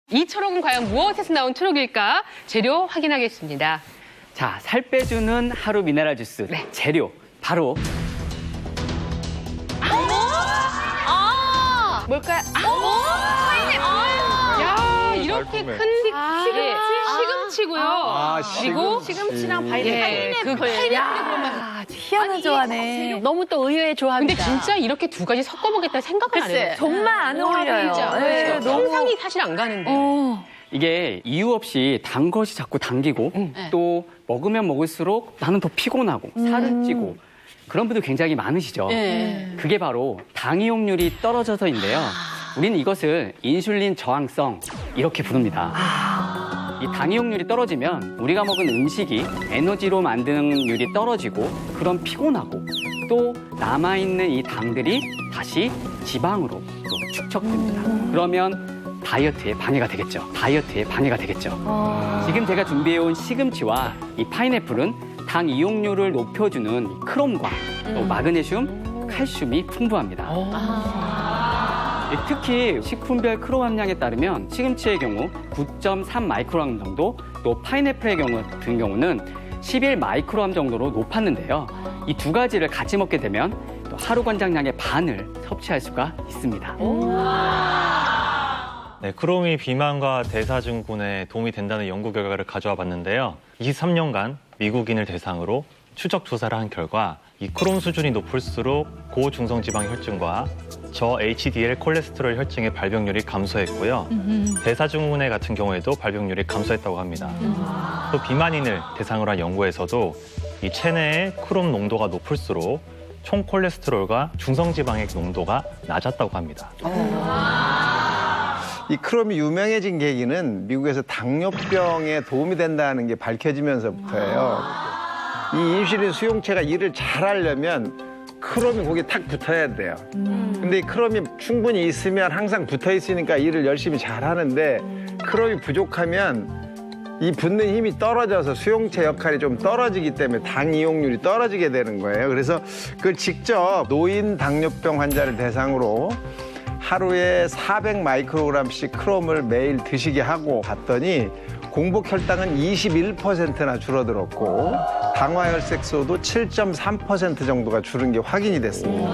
이 초록은 과연 무엇에서 나온 초록일까? 재료 확인하겠습니다. 자, 살 빼주는 하루 미네랄 주스. 네. 재료 바로 뭘까요? 야, 이렇게 달콤해. 큰 시금치고요. 그리고 시금치랑 과일 그 야, 희한한 조화네. 너무 또 의외의 근데 조합이다. 진짜 이렇게 두 가지 섞어먹겠다 생각을 안 글쎄, 해봤어요. 정말 안 어울려요. 진짜. 네, 상상이 사실 안 가는데. 이게 이유 없이 단 것이 자꾸 당기고 또 먹으면 먹을수록 나는 더 피곤하고 살을 찌고 그런 분들 굉장히 많으시죠. 그게 바로 당이용률이 떨어져서인데요. 우리는 이것을 인슐린 저항성 이렇게 부릅니다. 이 당이용률이 떨어지면 우리가 먹은 음식이 에너지로 만드는 율이 떨어지고 그런 피곤하고 또 남아있는 이 당들이 다시 지방으로 또 축적됩니다. 그러면 다이어트에 방해가 되겠죠. 지금 제가 준비해온 시금치와 이 파인애플은 당 이용률을 높여주는 이 크롬과 또 마그네슘, 칼슘이 풍부합니다. 특히 식품별 크롬 함량에 따르면 시금치의 경우 9.3 마이크로그램 정도, 또 파인애플의 같은 경우는 11 마이크로그램 정도로 높았는데요. 이 두 가지를 같이 먹게 되면 또 하루 권장량의 반을 섭취할 수가 있습니다. 네, 크롬이 비만과 대사증후군에 도움이 된다는 연구 결과를 가져와 봤는데요. 23년간 미국인을 대상으로 추적 조사를 한 결과 이 크롬 수준이 높을수록 고중성지방 혈증과 저 HDL 콜레스테롤 혈증의 발병률이 감소했고요. 대사증후군에 같은 경우에도 발병률이 감소했다고 합니다. 또 비만인을 대상으로 한 연구에서도 이 체내의 크롬 농도가 높을수록 총 콜레스테롤과 중성지방의 농도가 낮았다고 합니다. 이 크롬이 유명해진 계기는 미국에서 당뇨병에 도움이 된다는 게 밝혀지면서부터예요. 이 인슐린 수용체가 일을 잘 하려면 크롬이 거기에 탁 붙어야 돼요. 근데 이 크롬이 충분히 있으면 항상 붙어 있으니까 일을 열심히 잘 하는데 크롬이 부족하면 이 붙는 힘이 떨어져서 수용체 역할이 좀 떨어지기 때문에 당 이용률이 떨어지게 되는 거예요. 그래서 그걸 직접 노인 당뇨병 환자를 대상으로 하루에 400 마이크로그램씩 크롬을 매일 드시게 하고 봤더니 공복 혈당은 21%나 줄어들었고 당화혈색소도 7.3% 정도가 줄은 게 확인이 됐습니다.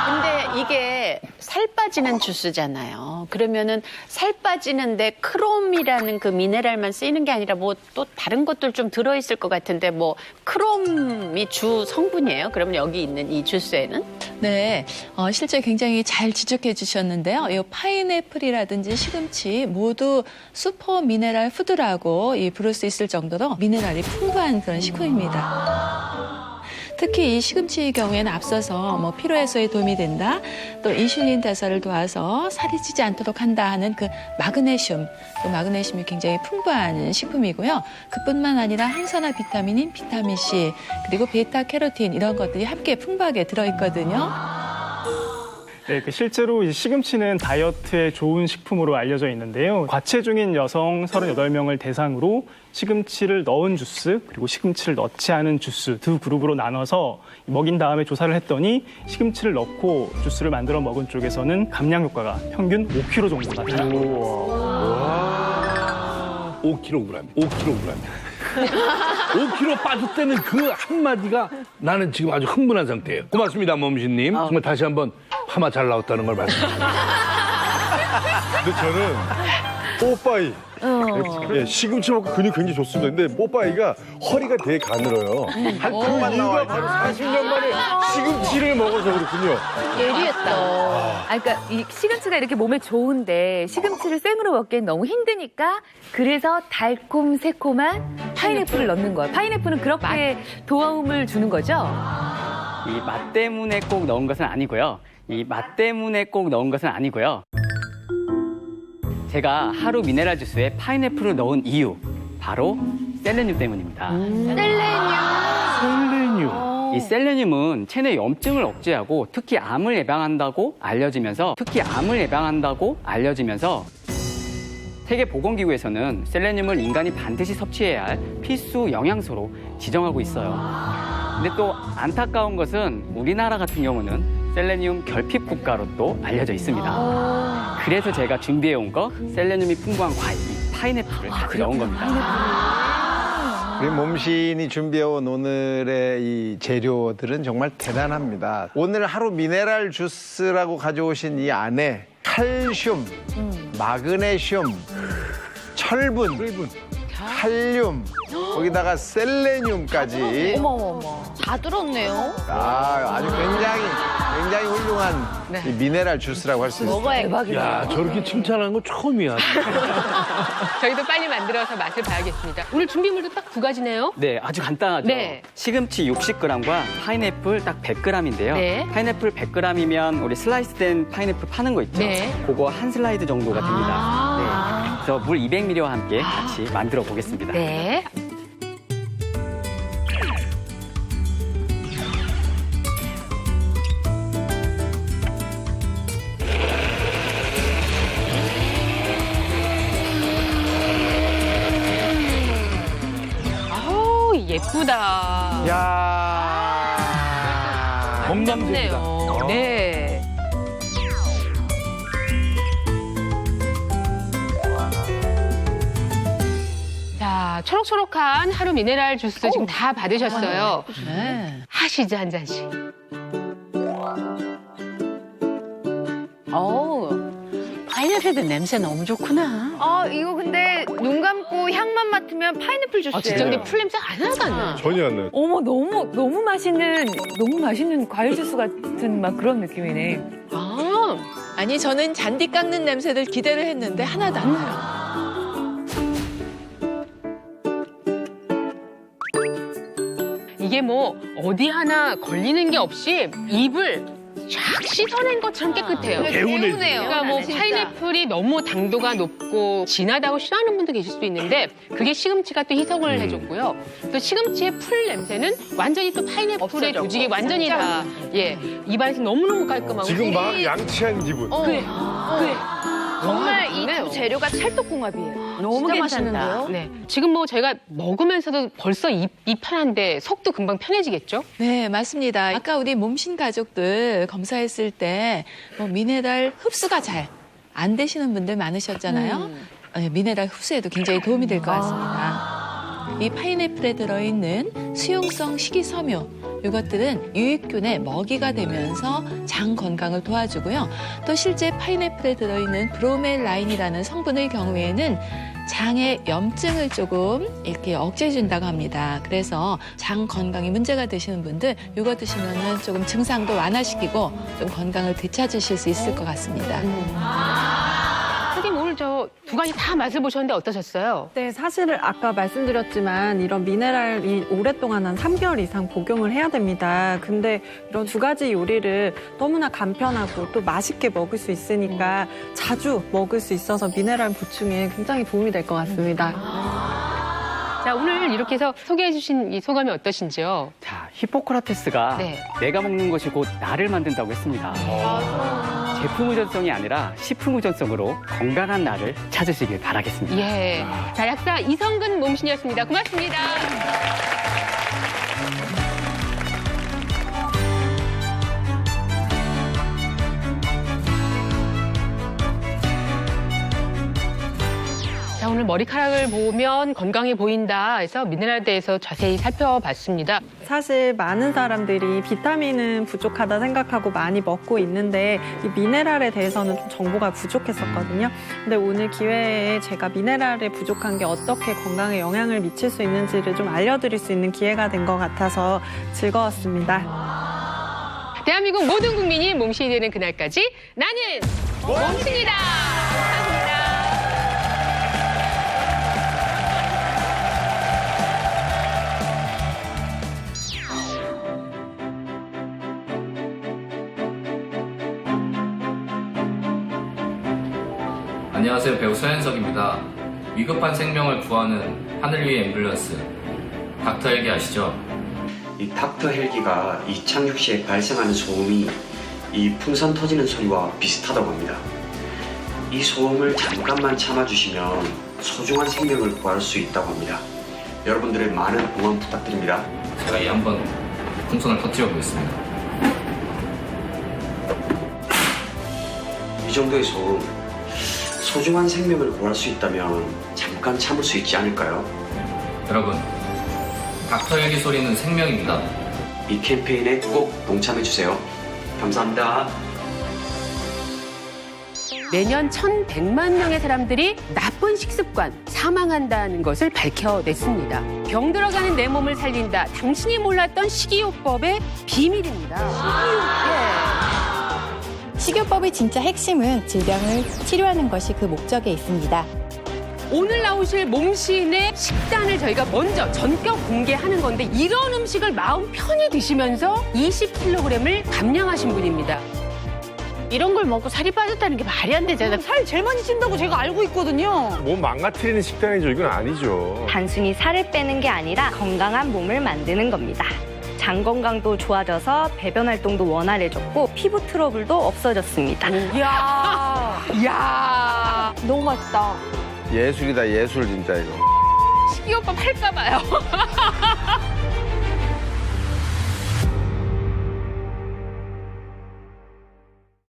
근데 이게 살 빠지는 주스잖아요. 그러면은 살 빠지는데 크롬이라는 그 미네랄만 쓰이는 게 아니라 뭐 또 다른 것들 좀 들어있을 것 같은데 뭐 크롬이 주 성분이에요? 그러면 여기 있는 이 주스에는? 네, 실제 굉장히 잘 지적해 주셨는데요. 이 파인애플이라든지 시금치 모두 슈퍼 미네랄 푸드라고 부를 수 있을 정도로 미네랄이 풍부한 그런 식품입니다. 특히 이 시금치의 경우에는 앞서서 피로 해소에 도움이 된다, 또 인슐린 대사를 도와서 살이 찌지 않도록 한다 하는 그 마그네슘, 또 마그네슘이 굉장히 풍부한 식품이고요. 그뿐만 아니라 항산화 비타민인 비타민 C, 그리고 베타 캐로틴 이런 것들이 함께 풍부하게 들어있거든요. 네, 실제로 이 시금치는 다이어트에 좋은 식품으로 알려져 있는데요. 과체중인 여성 38명을 대상으로 시금치를 넣은 주스, 그리고 시금치를 넣지 않은 주스 두 그룹으로 나눠서 먹인 다음에 조사를 했더니 시금치를 넣고 주스를 만들어 먹은 쪽에서는 감량 효과가 평균 5kg 정도 나타났습니다. 5kg. 5kg 빠졌다는 그 한마디가 나는 지금 아주 흥분한 상태예요. 고맙습니다, 몸신님. 정말 다시 한번 파마 잘 나왔다는 걸 말씀드립니다. 근데 저는 뽀빠이. 예, 시금치 먹고 근육 굉장히 좋습니다. 근데 뽀빠이가 허리가 되게 가늘어요. 한 그 푼만 이유가 나와요. 바로 40년 만에 시금치를 먹어서 그렇군요. 예리했다. 아, 그러니까 이 시금치가 이렇게 몸에 좋은데 시금치를 생으로 먹기엔 너무 힘드니까 그래서 달콤 새콤한 파인애플을 넣는 거예요. 파인애플은 그렇게 도움을 주는 거죠? 이 맛 때문에 꼭 넣은 것은 아니고요. 제가 하루 미네랄 주스에 파인애플을 넣은 이유 바로 셀레늄 때문입니다. 이 셀레늄은 체내 염증을 억제하고 특히 암을 예방한다고 알려지면서 세계보건기구에서는 셀레늄을 인간이 반드시 섭취해야 할 필수 영양소로 지정하고 있어요. 근데 또 안타까운 것은 우리나라 같은 경우는 셀레늄 결핍 국가로 또 알려져 있습니다. 그래서 제가 준비해온 거 셀레늄이 풍부한 과일, 이 파인애플을 같이 넣은 겁니다. 우리 몸신이 준비해온 오늘의 이 재료들은 정말 대단합니다. 오늘 하루 미네랄 주스라고 가져오신 이 안에 칼슘, 마그네슘, 철분, 칼륨, 거기다가 셀레늄까지. 어머머머. 다 들었네요. 아주 굉장히 훌륭한 이 미네랄 주스라고 할 수 있어요. 먹어야겠다. 야, 저렇게 칭찬하는 거 처음이야. 저희도 빨리 만들어서 맛을 봐야겠습니다. 오늘 준비물도 딱 두 가지네요. 네, 아주 간단하죠. 네. 시금치 60g과 파인애플 딱 100g인데요. 네. 파인애플 100g이면 우리 슬라이스된 파인애플 파는 거 있죠? 네. 그거 한 슬라이드 정도가 됩니다. 네. 그래서 물 200ml와 함께 같이 만들어 보겠습니다. 네. 아우, 예쁘다. 야. 건강제입니다. 네. 자, 초록초록한 하루 미네랄 주스 지금 다 받으셨어요. 하시죠, 한 잔씩. 파인애플 냄새 너무 좋구나. 아, 이거 근데 눈 감고 향만 맡으면 파인애플 주스예요. 진짜 근데 풀 냄새 하나도 안 나. 전혀 안 나요. 어머, 너무 맛있는 과일 주스 같은 막 그런 느낌이네. 아니 저는 잔디 깎는 냄새들 기대를 했는데 하나도 안 나요. 이게 뭐 어디 하나 걸리는 게 없이 입을 쫙 씻어낸 것처럼 깨끗해요. 개운해요. 그러니까 뭐 파인애플이 너무 당도가 높고 진하다고 싫어하는 분도 계실 수 있는데 그게 시금치가 또 희석을 해줬고요. 또 시금치의 풀 냄새는 완전히 또 파인애플의 조직이 완전히 다 입안에서 너무너무 깔끔하고 지금 막 양치한 기분. 그래. 정말 이 두 재료가 찰떡궁합이에요. 너무 진짜 괜찮다. 맛있는데요? 네. 지금 뭐 저희가 먹으면서도 벌써 입 편한데 속도 금방 편해지겠죠? 네, 맞습니다. 아까 우리 몸신 가족들 검사했을 때 뭐 미네랄 흡수가 잘 안 되시는 분들 많으셨잖아요. 네, 미네랄 흡수에도 굉장히 도움이 될 것 같습니다. 이 파인애플에 들어있는 수용성 식이섬유 이것들은 유익균의 먹이가 되면서 장 건강을 도와주고요. 또 실제 파인애플에 들어있는 브로멜라인이라는 성분의 경우에는 장의 염증을 조금 이렇게 억제해준다고 합니다. 그래서 장 건강에 문제가 되시는 분들 이거 드시면은 조금 증상도 완화시키고 좀 건강을 되찾으실 수 있을 것 같습니다. 선생님 오늘 저 두 가지 다 맛을 보셨는데 어떠셨어요? 네, 사실 아까 말씀드렸지만 이런 미네랄이 오랫동안 한 3개월 이상 복용을 해야 됩니다. 근데 이런 두 가지 요리를 너무나 간편하고 또 맛있게 먹을 수 있으니까 자주 먹을 수 있어서 미네랄 보충에 굉장히 도움이 될 것 같습니다. 자, 오늘 이렇게 해서 소개해 주신 이 소감이 어떠신지요? 자, 히포크라테스가 네. 내가 먹는 것이 곧 나를 만든다고 했습니다. 제품 의존성이 아니라 식품 의존성으로 건강한 나를 찾으시길 바라겠습니다. 예. 자, 약사 이성근 몸신이었습니다. 고맙습니다. 자, 오늘 머리카락을 보면 건강해 보인다 해서 미네랄에 대해서 자세히 살펴봤습니다. 사실 많은 사람들이 비타민은 부족하다 생각하고 많이 먹고 있는데 이 미네랄에 대해서는 좀 정보가 부족했었거든요. 근데 오늘 기회에 제가 미네랄에 부족한 게 어떻게 건강에 영향을 미칠 수 있는지를 좀 알려드릴 수 있는 기회가 된 것 같아서 즐거웠습니다. 대한민국 모든 국민이 몸신이 되는 그날까지 나는 몸신이다. 감사합니다. 안녕하세요. 배우 서현석입니다. 위급한 생명을 구하는 하늘 위의 앰뷸런스 닥터 헬기 아시죠? 이 닥터 헬기가 이착륙 시에 발생하는 소음이 이 풍선 터지는 소리와 비슷하다고 합니다. 이 소음을 잠깐만 참아주시면 소중한 생명을 구할 수 있다고 합니다. 여러분들의 많은 응원 부탁드립니다. 제가 이 한번 풍선을 터뜨려 보겠습니다. 이 정도의 소음, 소중한 생명을 구할 수 있다면 잠깐 참을 수 있지 않을까요? 여러분, 닥터 헬기 소리는 생명입니다. 이 캠페인에 꼭 동참해주세요. 감사합니다. 매년 1,100만 명의 사람들이 나쁜 식습관 사망한다는 것을 밝혀냈습니다. 병 들어가는 내 몸을 살린다. 당신이 몰랐던 식이요법의 비밀입니다. 식이요법의 진짜 핵심은 질병을 치료하는 것이 그 목적에 있습니다. 오늘 나오실 몸신의 식단을 저희가 먼저 전격 공개하는 건데 이런 음식을 마음 편히 드시면서 20kg을 감량하신 분입니다. 이런 걸 먹고 살이 빠졌다는 게 말이 안 되잖아요. 살 제일 많이 찐다고 제가 알고 있거든요. 몸 망가뜨리는 식단이죠. 이건 아니죠. 단순히 살을 빼는 게 아니라 건강한 몸을 만드는 겁니다. 장 건강도 좋아져서 배변 활동도 원활해졌고 피부 트러블도 없어졌습니다. 이야, 너무 맛있다. 예술이다, 예술 진짜 이거. 식이요법 할까 봐요.